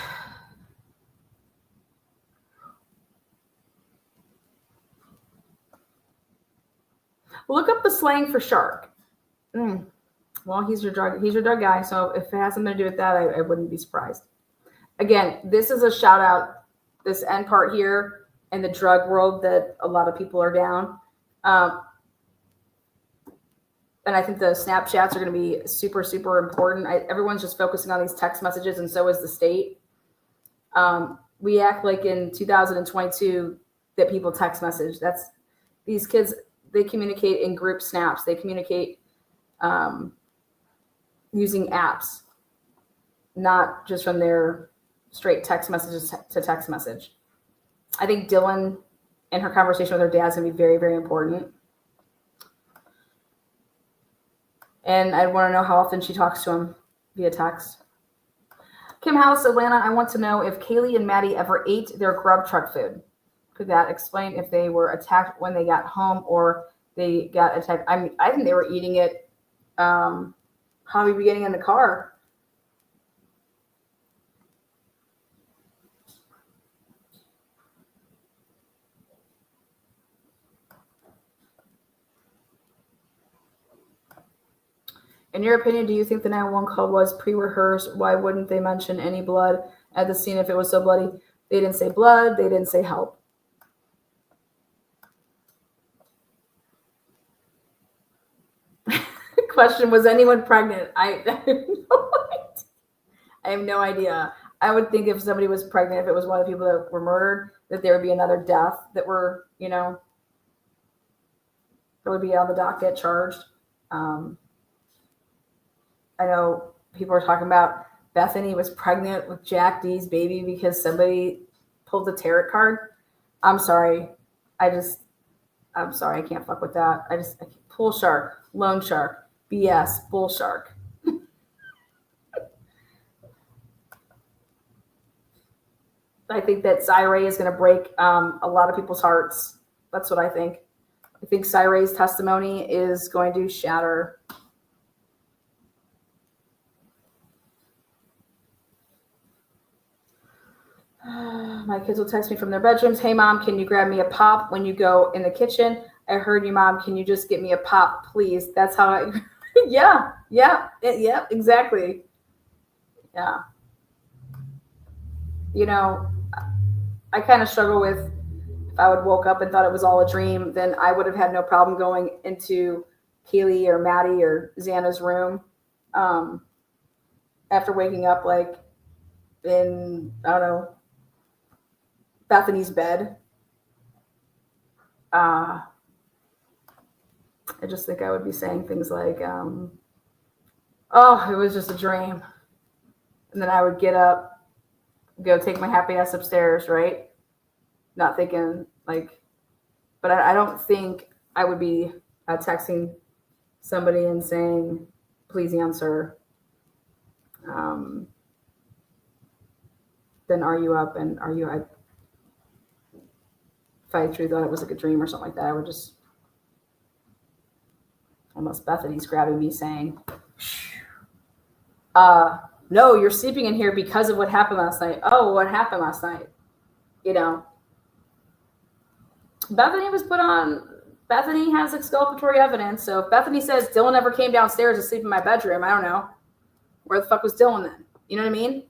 Look up the slang for shark. Well, he's your drug guy, so if it has something to do with that, I wouldn't be surprised. Again, this is a shout out, this end part here in the drug world that a lot of people are down. And I think the Snapchats are going to be super, super important. Everyone's just focusing on these text messages, and so is the state. We act like in 2022 that people text message. These kids, they communicate in group snaps. They communicate using apps. not just from their straight text messages to text message. I think Dylan and her conversation with her dad is going to be very, very important. And I want to know how often she talks to him via text. Kim House, Atlanta, I want to know if Kaylee and Maddie ever ate their grub truck food. Could that explain if they were attacked when they got home or they got attacked? I think they were eating it probably beginning in the car. In your opinion, do you think the 911 call was pre-rehearsed? Why wouldn't they mention any blood at the scene if it was so bloody? They didn't say blood. They didn't say help. Question, was anyone pregnant? I have no idea. I would think if somebody was pregnant, if it was one of the people that were murdered, that there would be another death that were, that would be on the docket charged. I know people are talking about Bethany was pregnant with Jack D's baby because somebody pulled the tarot card. I'm sorry. I'm sorry. I can't fuck with that. Pool shark, loan shark, BS, bull shark. I think that Cyree is going to break a lot of people's hearts. That's what I think. I think Cyree's testimony is going to shatter. My kids will text me from their bedrooms. Hey, Mom, can you grab me a pop when you go in the kitchen? I heard you, Mom. Can you just get me a pop, please? That's how I... Yeah, exactly. Yeah. I kind of struggle with if I would woke up and thought it was all a dream, then I would have had no problem going into Kaylee or Maddie or Xana's room after waking up, like in, I don't know, Bethany's bed. I just think I would be saying things like, oh, it was just a dream. And then I would get up, go take my happy ass upstairs, right? Not thinking like, but I don't think I would be texting somebody and saying, please answer. Then are you up and are you, if I truly thought it was like a dream or something like that, I would just, unless Bethany's grabbing me saying, no, you're sleeping in here because of what happened last night. Oh, what happened last night? Bethany was put on, Bethany has exculpatory evidence. So if Bethany says Dylan never came downstairs to sleep in my bedroom, I don't know. Where the fuck was Dylan then? You know what I mean?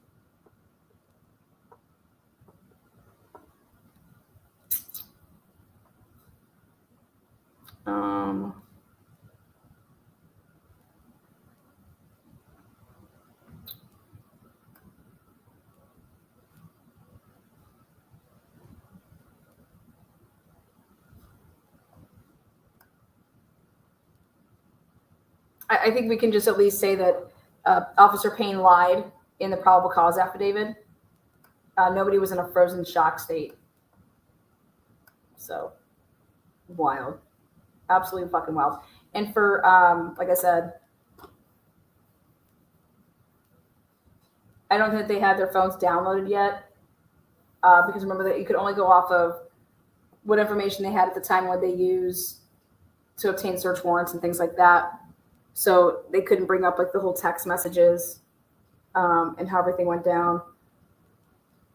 I think we can just at least say that Officer Payne lied in the probable cause affidavit. Nobody was in a frozen shock state. So, wild. Absolutely fucking wild. And for, like I said, I don't think they had their phones downloaded yet. Because remember that you could only go off of what information they had at the time when they use to obtain search warrants and things like that. So they couldn't bring up like the whole text messages and how everything went down.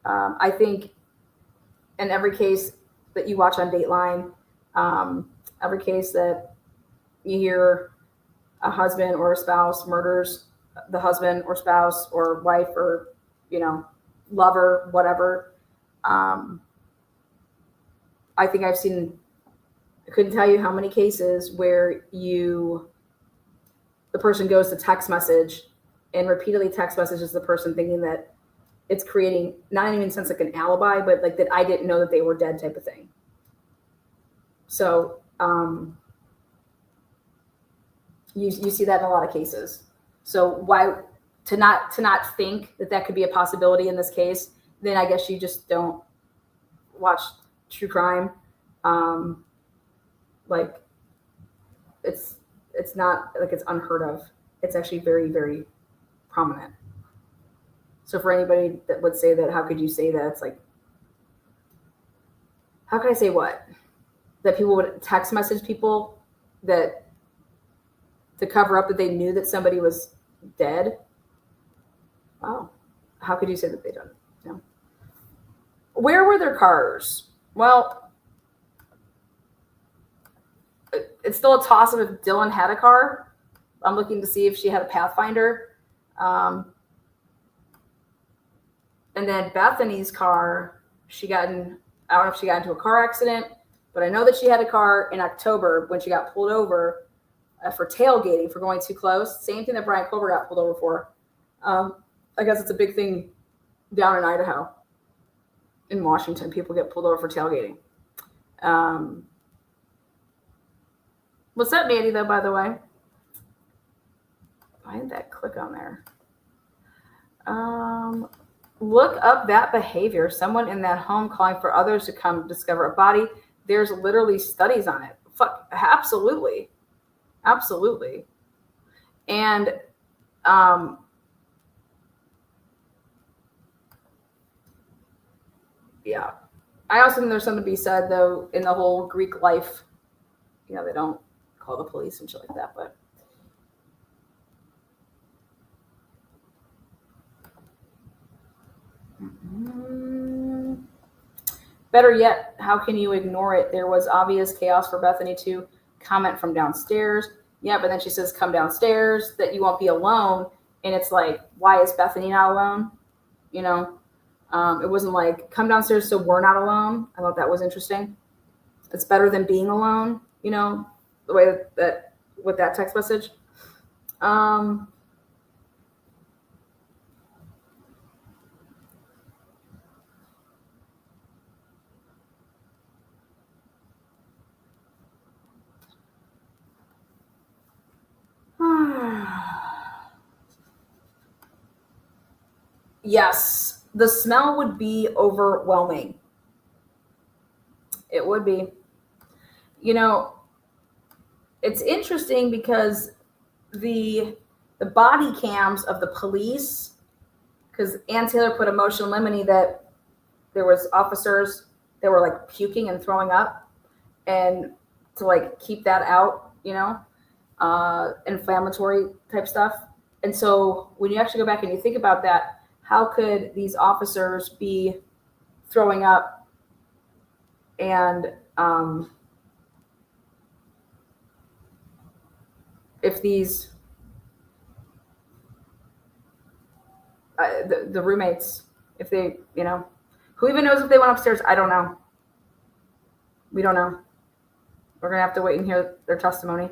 I think in every case that you watch on Dateline, every case that you hear a husband or a spouse murders the husband or spouse or wife or, lover, whatever. I think I've seen, I couldn't tell you how many cases where the person goes to text message and repeatedly text messages the person thinking that it's creating, not even in sense like an alibi, but like that I didn't know that they were dead type of thing. So you see that in a lot of cases. So why to not think that could be a possibility in this case, then I guess you just don't watch true crime. Like it's not like it's unheard of. It's actually very, very prominent. So for anybody that would say that, how could you say that? It's like, how can I say what? That people would text message people that to cover up that they knew that somebody was dead. Wow. How could you say that they don't? No. Where were their cars? Well, it's still a toss-up if Dylan had a car. I'm looking to see if she had a Pathfinder. And then Bethany's car, I don't know if she got into a car accident, but I know that she had a car in October when she got pulled over for tailgating, for going too close. Same thing that Brian Culver got pulled over for. I guess it's a big thing down in Idaho. In Washington, people get pulled over for tailgating. What's up, Mandy, though, by the way? Why did that click on there? Look up that behavior. Someone in that home calling for others to come discover a body. There's literally studies on it. Fuck, absolutely. Absolutely. And yeah. I also think there's something to be said, though, in the whole Greek life. You know, they don't call the police and shit like that, but better yet, how can you ignore it? There was obvious chaos for Bethany to comment from downstairs. Yeah, but then she says, come downstairs, that you won't be alone. And it's like, why is Bethany not alone? You know, it wasn't like, come downstairs so we're not alone. I thought that was interesting. It's better than being alone, you know, the way that with that text message. Yes, the smell would be overwhelming. It would be. You know, it's interesting because the body cams of the police, because Ann Taylor put a motion limine that there was officers that were like puking and throwing up, and to like keep that out, you know, inflammatory type stuff. And so when you actually go back and you think about that, how could these officers be throwing up and if these the roommates, if they, you know, who even knows if they went upstairs? I don't know. We don't know. We're gonna have to wait and hear their testimony.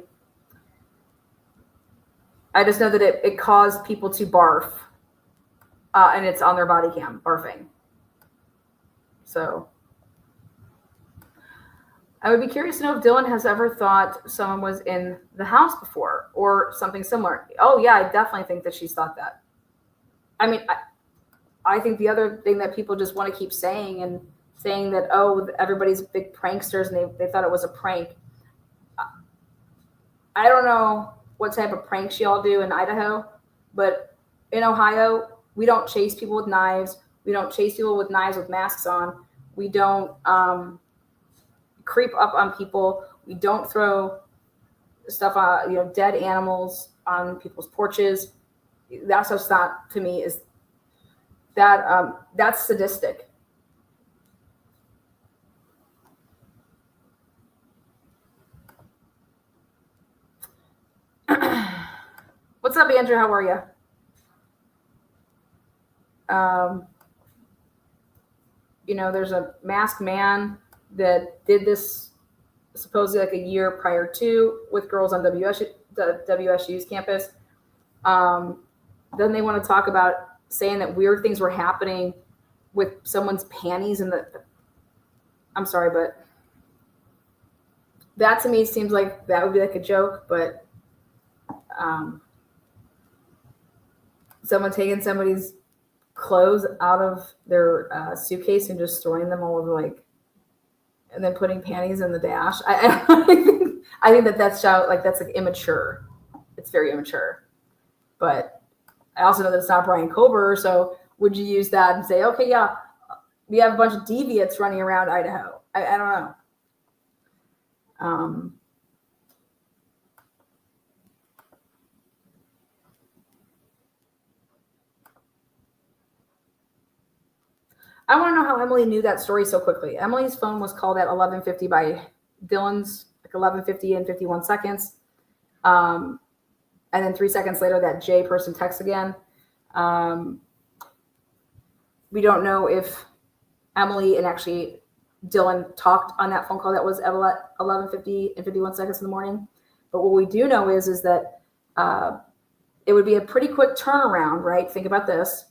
I just know that it caused people to barf, and it's on their body cam, barfing. So I would be curious to know if Dylan has ever thought someone was in the house before or something similar. Oh yeah, I definitely think that she's thought that. I mean, I think the other thing that people just want to keep saying and saying that, oh, everybody's big pranksters and they thought it was a prank. I don't know what type of pranks y'all do in Idaho, but in Ohio, we don't chase people with knives. We don't chase people with knives with masks on. We don't creep up on people. We don't throw stuff on, you know, dead animals on people's porches. That stuff's not, to me, is that that's sadistic. What's up, Andrew? How are you? You know, there's a masked man that did this supposedly like a year prior to with girls on WSU's campus. Then they want to talk about saying that weird things were happening with someone's panties in the. I'm sorry, but that to me seems like that would be like a joke, but someone taking somebody's clothes out of their suitcase and just throwing them all over, like, and then putting panties in the dash. I think that's like immature. It's very immature. But I also know that it's not Brian Kober, so would you use that and say, okay, yeah, we have a bunch of deviants running around Idaho? I don't know. I want to know how Emily knew that story so quickly. Emily's phone was called at 11:50 by Dylan's, like 11:50 and 51 seconds. And then 3 seconds later, that Jay person texts again. We don't know if Emily and actually Dylan talked on that phone call that was at 11:50 and 51 seconds in the morning. But what we do know is that it would be a pretty quick turnaround, right? Think about this.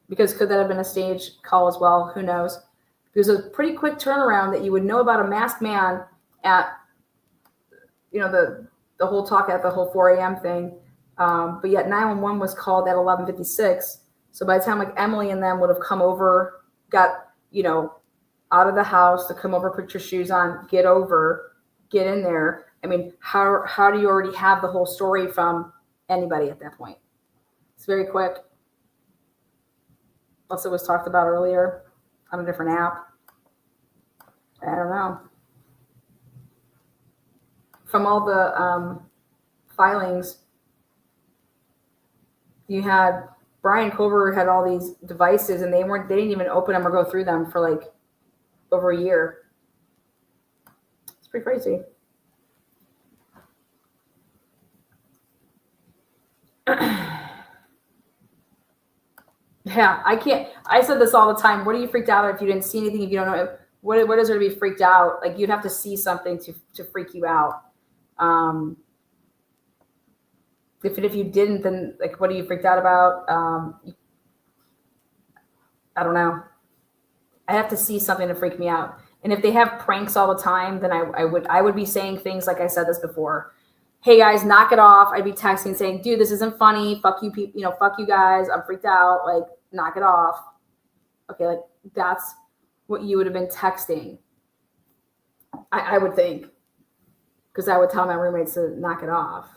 Because could that have been a stage call as well? Who knows? There's a pretty quick turnaround that you would know about a masked man at, the whole talk at the whole 4 a.m. thing. But yet 911 was called at 11:56. So by the time like Emily and them would have come over, got, out of the house to come over, put your shoes on, get over, get in there. I mean, how do you already have the whole story from anybody at that point? It's very quick. Plus, it was talked about earlier on a different app. I don't know. From all the filings, you had Brian Kober had all these devices, and they didn't even open them or go through them for like over a year. It's pretty crazy. Yeah, I can't. I said this all the time. What are you freaked out if you didn't see anything? If you don't know, what is there to be freaked out? Like, you'd have to see something to freak you out. If you didn't, then like, what are you freaked out about? I don't know. I have to see something to freak me out. And if they have pranks all the time, then I would be saying things like I said this before. Hey guys, knock it off. I'd be texting saying, dude, this isn't funny. Fuck you people, fuck you guys. I'm freaked out. Like, knock it off. Okay, like that's what you would have been texting. I would think. Because I would tell my roommates to knock it off.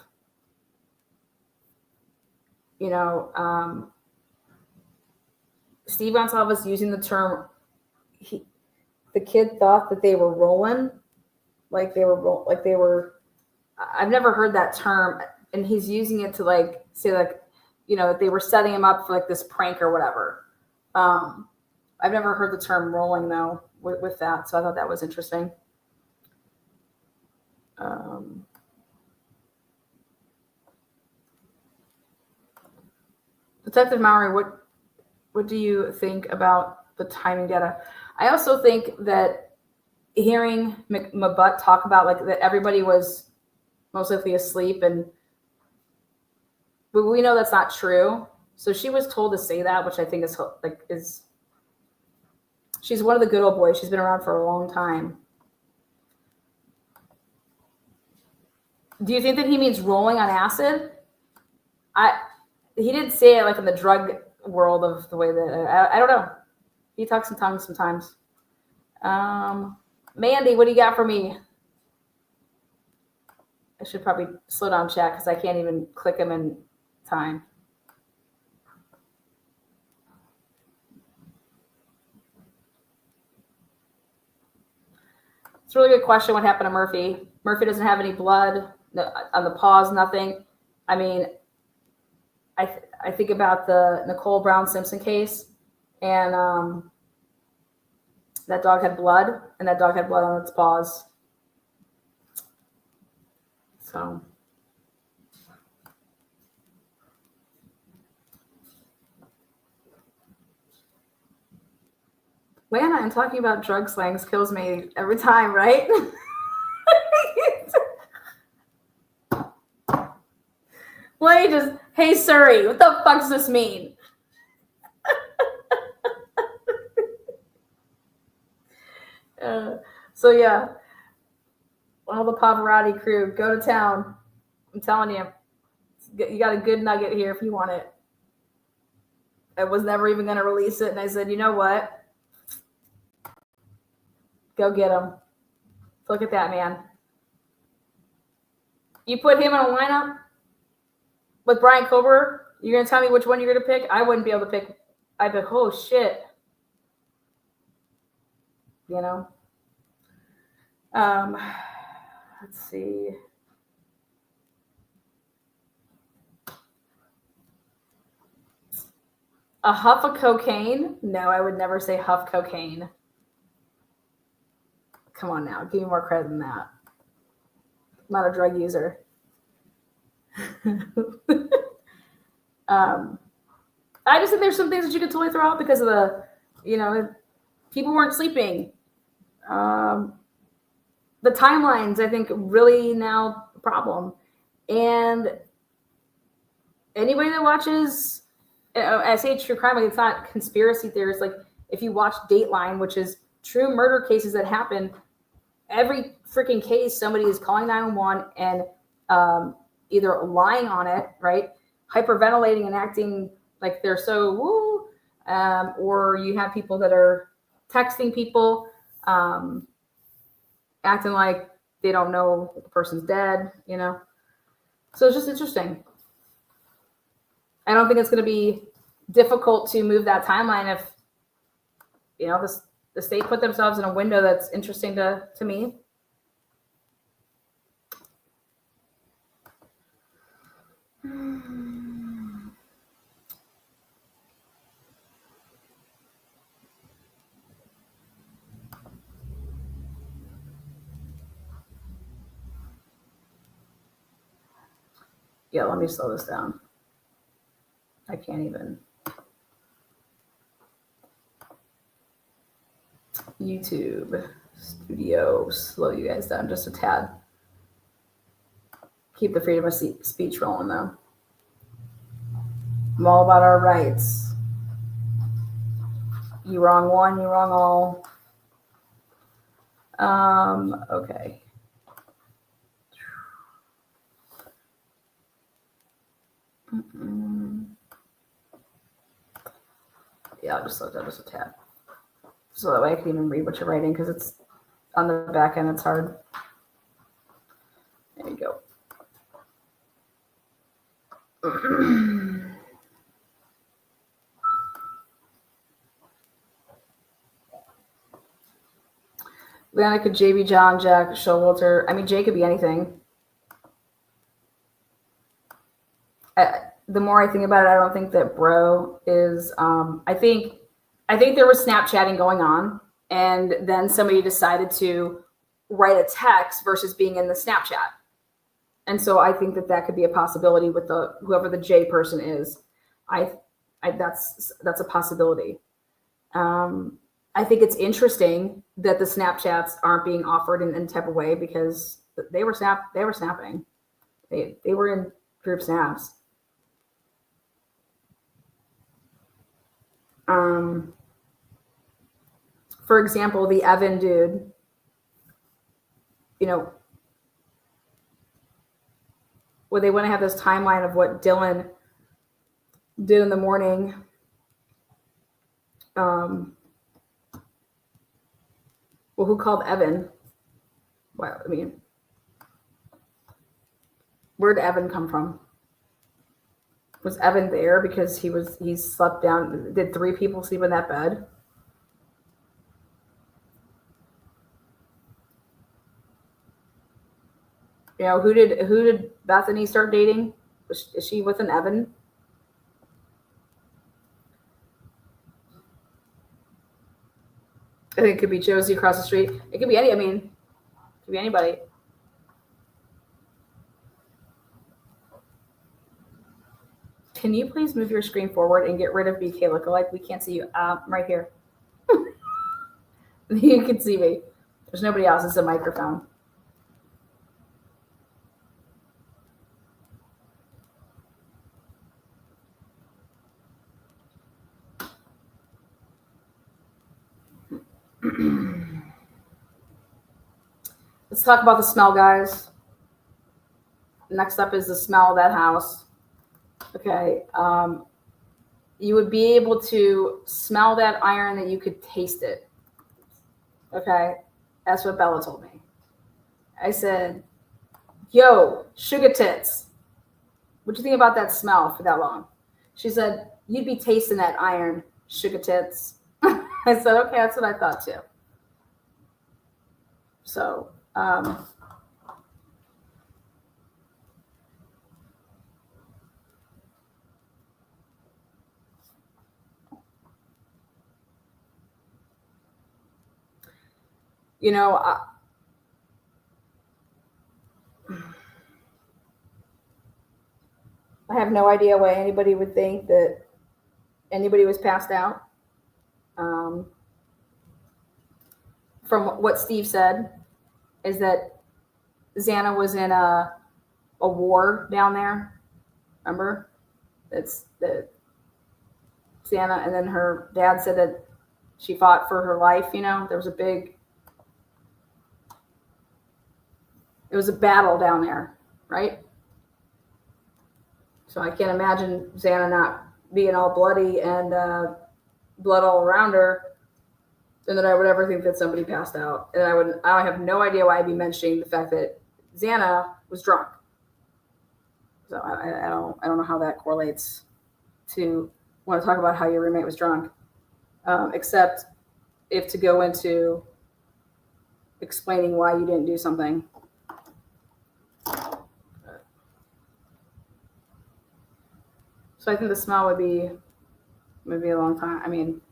Steve Goncalves using the term, the kid thought that they were rolling. I've never heard that term, and he's using it to like say like, that they were setting him up for like this prank or whatever. I've never heard the term rolling though with that, so I thought that was interesting. Detective Mowry, what do you think about the timing data? I also think that hearing MaButt talk about like that everybody was most likely asleep, but we know that's not true. So she was told to say that, which I think is she's one of the good old boys. She's been around for a long time. Do you think that he means rolling on acid? He didn't say it like in the drug world of the way that I don't know. He talks in tongues sometimes. Mandy, what do you got for me? I should probably slow down chat because I can't even click them in time. It's a really good question. What happened to Murphy? Murphy doesn't have any blood on the paws, nothing. I mean, I think about the Nicole Brown Simpson case, and that dog had blood, and that dog had blood on its paws. So. Lana, and talking about drug slangs kills me every time, right? Let me just, hey, Surrey, what the fuck does this mean? So, yeah. All the Pavarotti crew, go to town. I'm telling you, You got a good nugget here if you want it. I was never even going to release it, and I said, you know what? Go get him. Look at that, man. You put him in a lineup with Brian Kober, you're going to tell me which one you're going to pick? I wouldn't be able to pick. I'd be like, oh, shit. You know? Let's see. A huff of cocaine? No, I would never say huff cocaine. Come on now. Give me more credit than that. I'm not a drug user. I just think there's some things that you could totally throw out because of the, people weren't sleeping. The timelines, I think, really now a problem. And anybody that watches, I say true crime, like it's not conspiracy theories. Like if you watch Dateline, which is true murder cases that happen, every freaking case, somebody is calling 911 and either lying on it, right? Hyperventilating and acting like they're so woo, or you have people that are texting people, acting like they don't know the person's dead, So it's just interesting. I don't think it's going to be difficult to move that timeline if, the state put themselves in a window that's interesting to me. Yeah, let me slow this down. I can't even. YouTube Studio, slow you guys down just a tad. Keep the freedom of speech rolling though. I'm all about our rights. You wrong one, you wrong all. Okay. Yeah, I'll just slow down just a tad. So that way I can even read what you're writing because it's on the back end, it's hard. There you go. Leanna could JB John, Jack, Showalter. I mean, Jay could be anything. The more I think about it, I don't think that bro is. I think there was Snapchatting going on, and then somebody decided to write a text versus being in the Snapchat. And so I think that could be a possibility with whoever the J person is. That's a possibility. I think it's interesting that the Snapchats aren't being offered in any type of way because they were snapping. They were in group snaps. For example, the Evan dude, where they want to have this timeline of what Dylan did in the morning. Well, who called Evan? Well, I mean, where'd Evan come from? Was Evan there because he slept down? Did 3 people sleep in that bed? Who did Bethany start dating? Is she with an Evan? I think it could be Josie across the street. It could be it could be anybody. Can you please move your screen forward and get rid of BK lookalike? We can't see you. Right here. You can see me. There's nobody else. It's a microphone. Let's talk about the smell, guys. Next up is the smell of that house. Okay. You would be able to smell that iron, that you could taste it. Okay. That's what Bella told me. I said, yo, sugar tits. What'd you think about that smell for that long? She said, you'd be tasting that iron, sugar tits. I said, okay, that's what I thought too. So, you know, I have no idea why anybody would think that anybody was passed out. From what Steve said, is that Xana was in a war down there. Remember? That's the Xana, and then her dad said that she fought for her life. You know, there was it was a battle down there, right? So I can't imagine Xana not being all bloody and blood all around her, and that I would ever think that somebody passed out. And I have no idea why I'd be mentioning the fact that Xana was drunk. So I don't know how that correlates to want to talk about how your roommate was drunk, except if to go into explaining why you didn't do something. So I think the smell would be maybe a long time. I mean,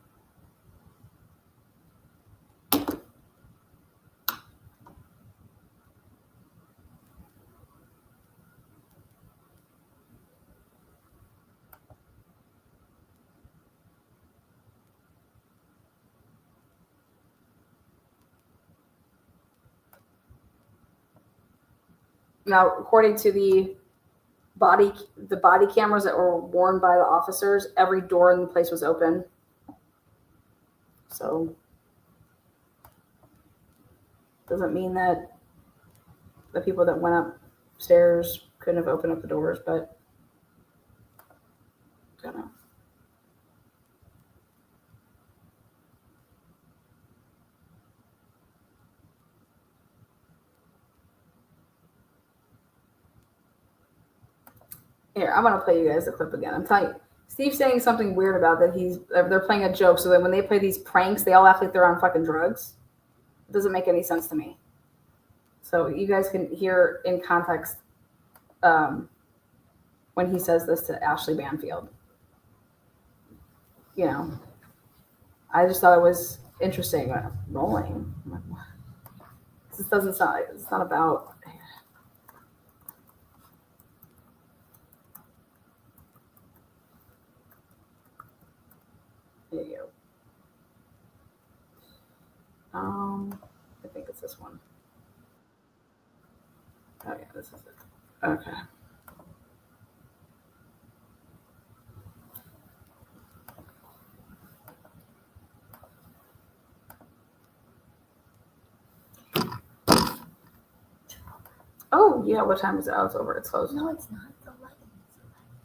now according to the body cameras that were worn by the officers, every door in the place was open. So doesn't mean that the people that went upstairs couldn't have opened up the doors, but I don't know. Here, I'm gonna play you guys the clip again. I'm telling you, Steve's saying something weird about that they're playing a joke, so that when they play these pranks, they all act like they're on fucking drugs. It doesn't make any sense to me. So you guys can hear in context when he says this to Ashley Banfield. You know, I just thought it was interesting. Rolling. I'm like, what? This doesn't sound. It's not about. There you go. I think it's this one. Oh yeah, this is it. Okay. Oh yeah, what time is it? Oh, it's over. It's closed. No, it's not. It's 11.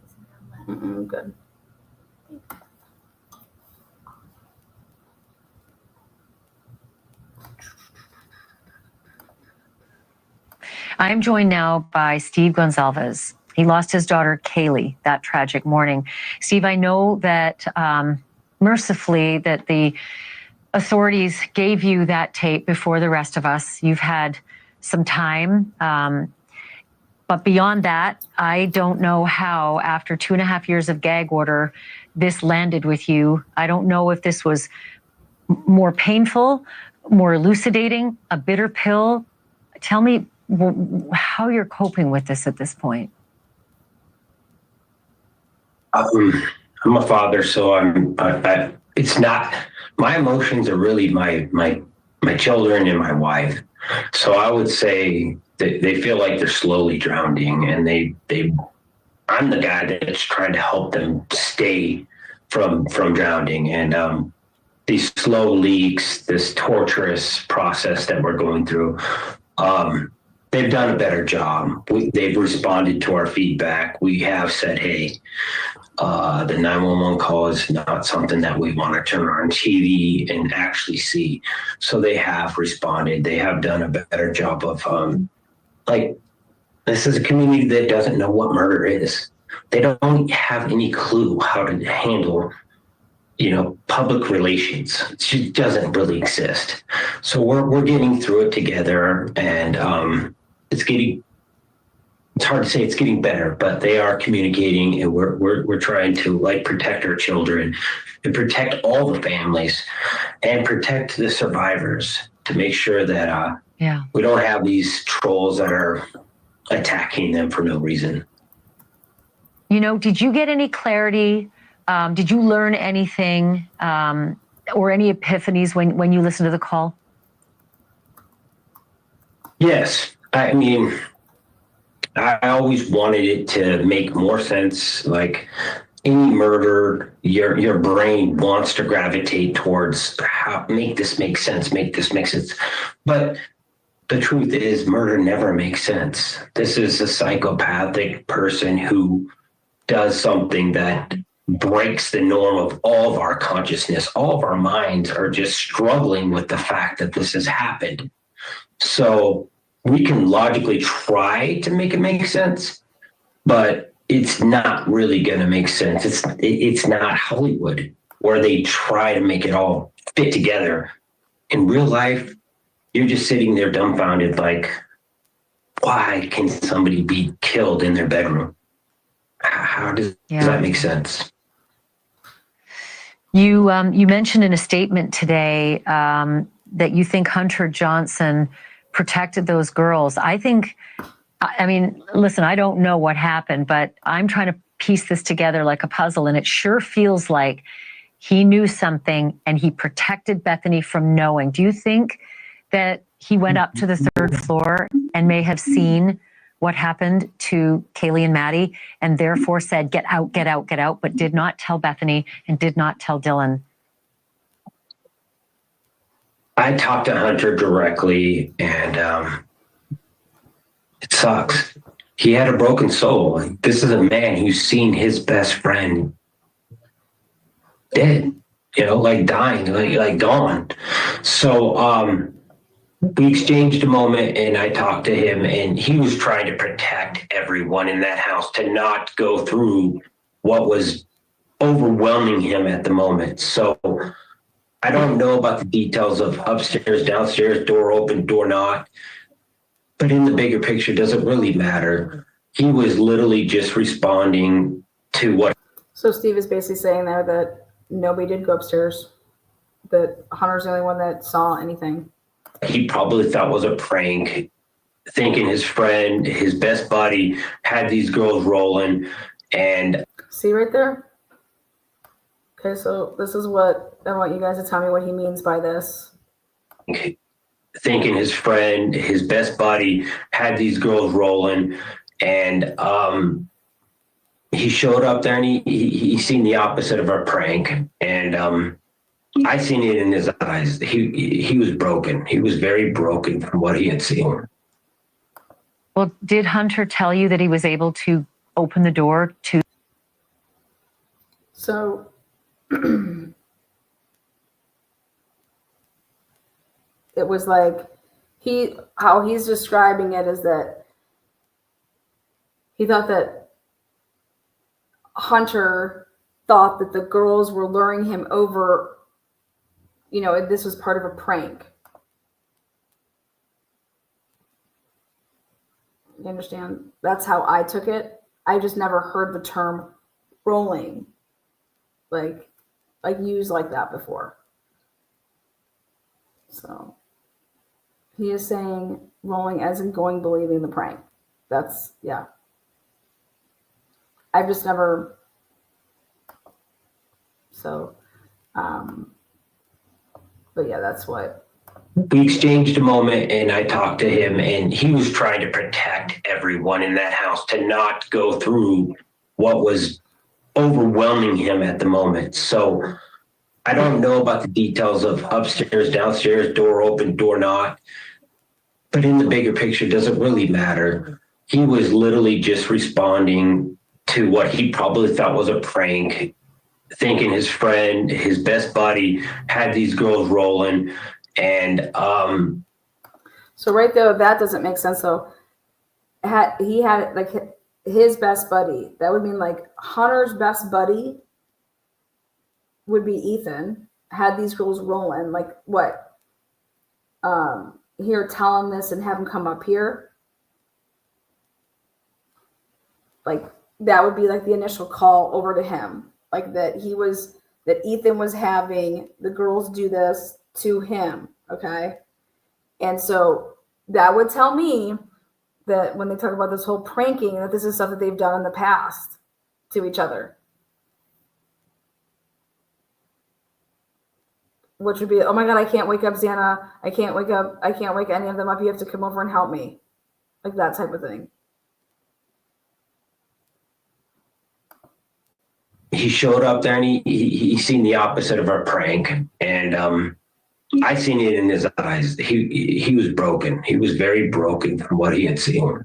It's 11. Isn't it 11? Good. I'm joined now by Steve Goncalves. He lost his daughter, Kaylee, that tragic morning. Steve, I know that mercifully that the authorities gave you that tape before the rest of us. You've had some time. But beyond that, I don't know how, after 2.5 years of gag order, this landed with you. I don't know if this was more painful, more elucidating, a bitter pill. Tell me how you're coping with this at this point. I'm a father, so it's not, my emotions are really my children and my wife. So I would say that they feel like they're slowly drowning, and I'm the guy that's trying to help them stay from drowning. And these slow leaks, this torturous process that we're going through, they've done a better job. They've responded to our feedback. We have said, hey, the 911 call is not something that we want to turn on TV and actually see. So they have responded. They have done a better job of, this is a community that doesn't know what murder is. They don't have any clue how to handle, public relations. It just doesn't really exist. So we're getting through it together, and it's hard to say it's getting better, but they are communicating, and we're trying to protect our children and protect all the families and protect the survivors to make sure that we don't have these trolls that are attacking them for no reason. Did you get any clarity? Did you learn anything or any epiphanies when you listened to the call? Yes. I mean, I always wanted it to make more sense. Like any murder, your brain wants to gravitate towards make this make sense. But the truth is, murder never makes sense. This is a psychopathic person who does something that breaks the norm of all of our consciousness. All of our minds are just struggling with the fact that this has happened. So we can logically try to make it make sense, but it's not really going to make sense. It's not Hollywood where they try to make it all fit together. In real life, you're just sitting there dumbfounded, like, why can somebody be killed in their bedroom? How does that make sense? You mentioned in a statement today that you think Hunter Johnson protected those girls. I mean, listen, I don't know what happened, but I'm trying to piece this together like a puzzle, and it sure feels like he knew something and he protected Bethany from knowing. Do you think that he went up to the third floor and may have seen what happened to Kaylee and Maddie and therefore said, get out, get out, get out, but did not tell Bethany and did not tell Dylan? I talked to Hunter directly, and it sucks. He had a broken soul. This is a man who's seen his best friend dead, dying, like gone. So we exchanged a moment, and I talked to him, and he was trying to protect everyone in that house to not go through what was overwhelming him at the moment. So I don't know about the details of upstairs, downstairs, door open, door not, but in the bigger picture, does it really matter? He was literally just responding to what. So Steve is basically saying there that nobody did go upstairs, that Hunter's the only one that saw anything. He probably thought was a prank, thinking his friend, his best buddy, had these girls rolling. And see right there? Okay, so this is what I want you guys to tell me what he means by this. Thinking his friend, his best buddy, had these girls rolling. And he showed up there, and he seen the opposite of a prank. And I seen it in his eyes. He was broken. He was very broken from what he had seen. Well, did Hunter tell you that he was able to open the door to? So it was like how he's describing it is that he thought that Hunter thought that the girls were luring him over. This was part of a prank. You understand? That's how I took it. I just never heard the term rolling like used like that before. So he is saying rolling as in going, believing the prank. That's, yeah. I've just never, so, but yeah, that's what. We exchanged a moment, and I talked to him, and he was trying to protect everyone in that house to not go through what was overwhelming him at the moment. So I don't know about the details of upstairs, downstairs, door open, door not, but in the bigger picture, does it really matter? He was literally just responding to what he probably thought was a prank, thinking his friend, his best buddy, had these girls rolling. And So right there, that doesn't make sense. So he had like his best buddy. That would mean like Hunter's best buddy would be Ethan. Had these girls rolling, like what? Here, tell him this and have him come up here. Like that would be like the initial call over to him, like that Ethan was having the girls do this to him. Okay. And so that would tell me that when they talk about this whole pranking, that this is stuff that they've done in the past to each other. Which would be, oh my God, I can't wake up Xana. I can't wake any of them up. You have to come over and help me. Like that type of thing. he showed up there and he seen the opposite of our prank. And I seen it in his eyes. He was broken. He was very broken from what he had seen.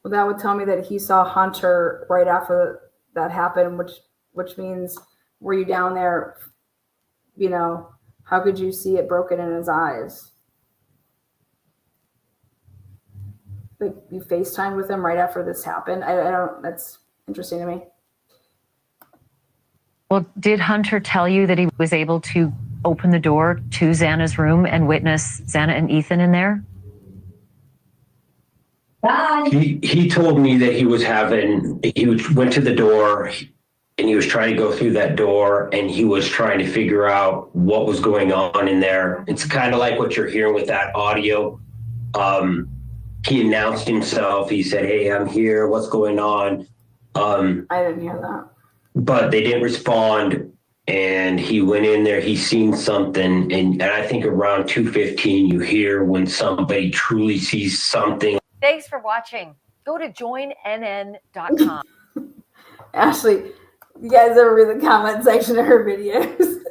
Well, that would tell me that he saw Hunter right after that happened, which means, were you down there? You know, how could you see it broken in his eyes? Like you FaceTimed with him right after this happened. I don't. That's interesting to me. Well, did Hunter tell you that he was able to open the door to Xana's room and witness Xana and Ethan in there? He told me that he went to the door and he was trying to go through that door and he was trying to figure out what was going on in there. It's kind of like what you're hearing with that audio. He announced himself. He said, "Hey, I'm here. What's going on?" I didn't hear that. But they didn't respond. And he went in there, he seen something. And I think around 2:15, you hear when somebody truly sees something. Thanks for watching. Go to joinnn.com. Ashley, you guys ever read the comment section of her videos?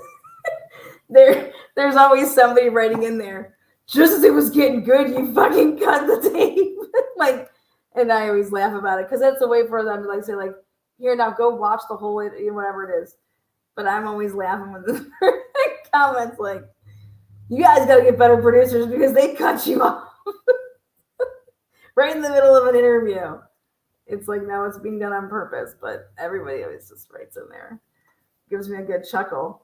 There's always somebody writing in there, just as it was getting good, you fucking cut the tape. Like, and I always laugh about it because that's a way for them to like say, like, here, now go watch the whole whatever it is. But I'm always laughing with the comments like, you guys got to get better producers because they cut you off right in the middle of an interview. It's like, no, it's being done on purpose, but everybody always just writes in there. Gives me a good chuckle.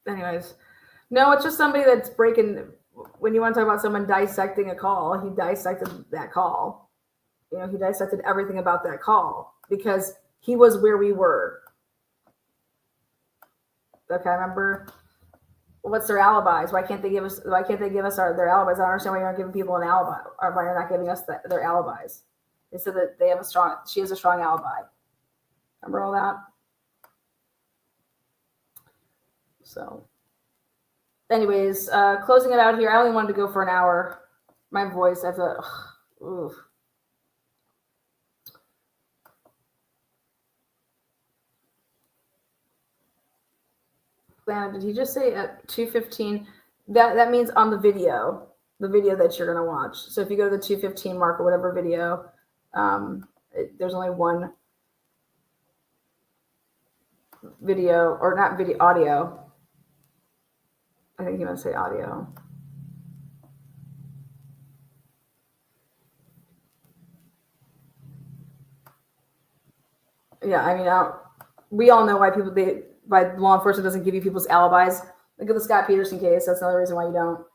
Anyways, no, it's just somebody that's breaking. When you want to talk about someone dissecting a call, he dissected that call. You know, he dissected everything about that call because he was where we were. Okay, remember, what's their alibis? Why can't they give us their alibis? I don't understand why you're not giving people an alibi, or why you're not giving us their alibis. They said that she has a strong alibi. Remember all that? So, anyways, closing it out here. I only wanted to go for an hour. My voice, I thought, oof. Did he just say at 2:15? That means on the video that you're gonna watch. So if you go to the 2:15 mark or whatever video, there's only one video, or not video, audio. I think he must say audio. Yeah, I mean, we all know why why law enforcement doesn't give you people's alibis. Look at the Scott Peterson case. That's another reason why you don't.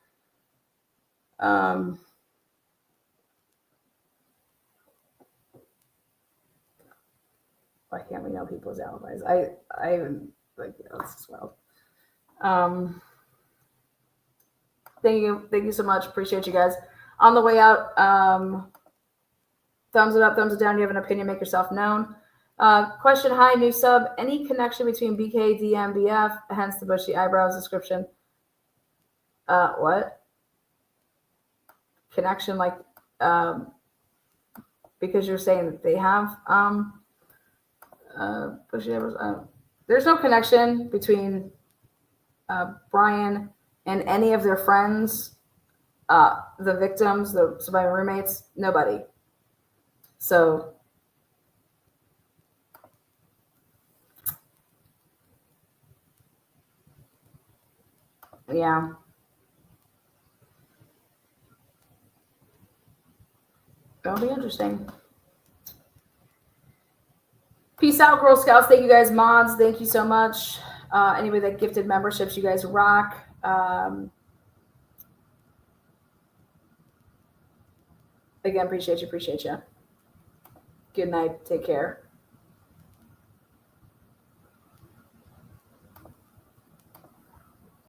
Why can't we know people's alibis? I even like, this is wild. Thank you so much. Appreciate you guys. On the way out, thumbs it up, thumbs it down. You have an opinion, make yourself known. Question, hi, new sub. Any connection between BK, DM, BF, hence the bushy eyebrows description? What? Connection, like, because you're saying that they have There's no connection between Brian and any of their friends, the victims, the surviving roommates, nobody. So yeah. That'll be interesting. Peace out, Girl Scouts. Thank you guys, mods. Thank you so much. Anybody that gifted memberships, you guys rock. Again, appreciate you. Good night. Take care.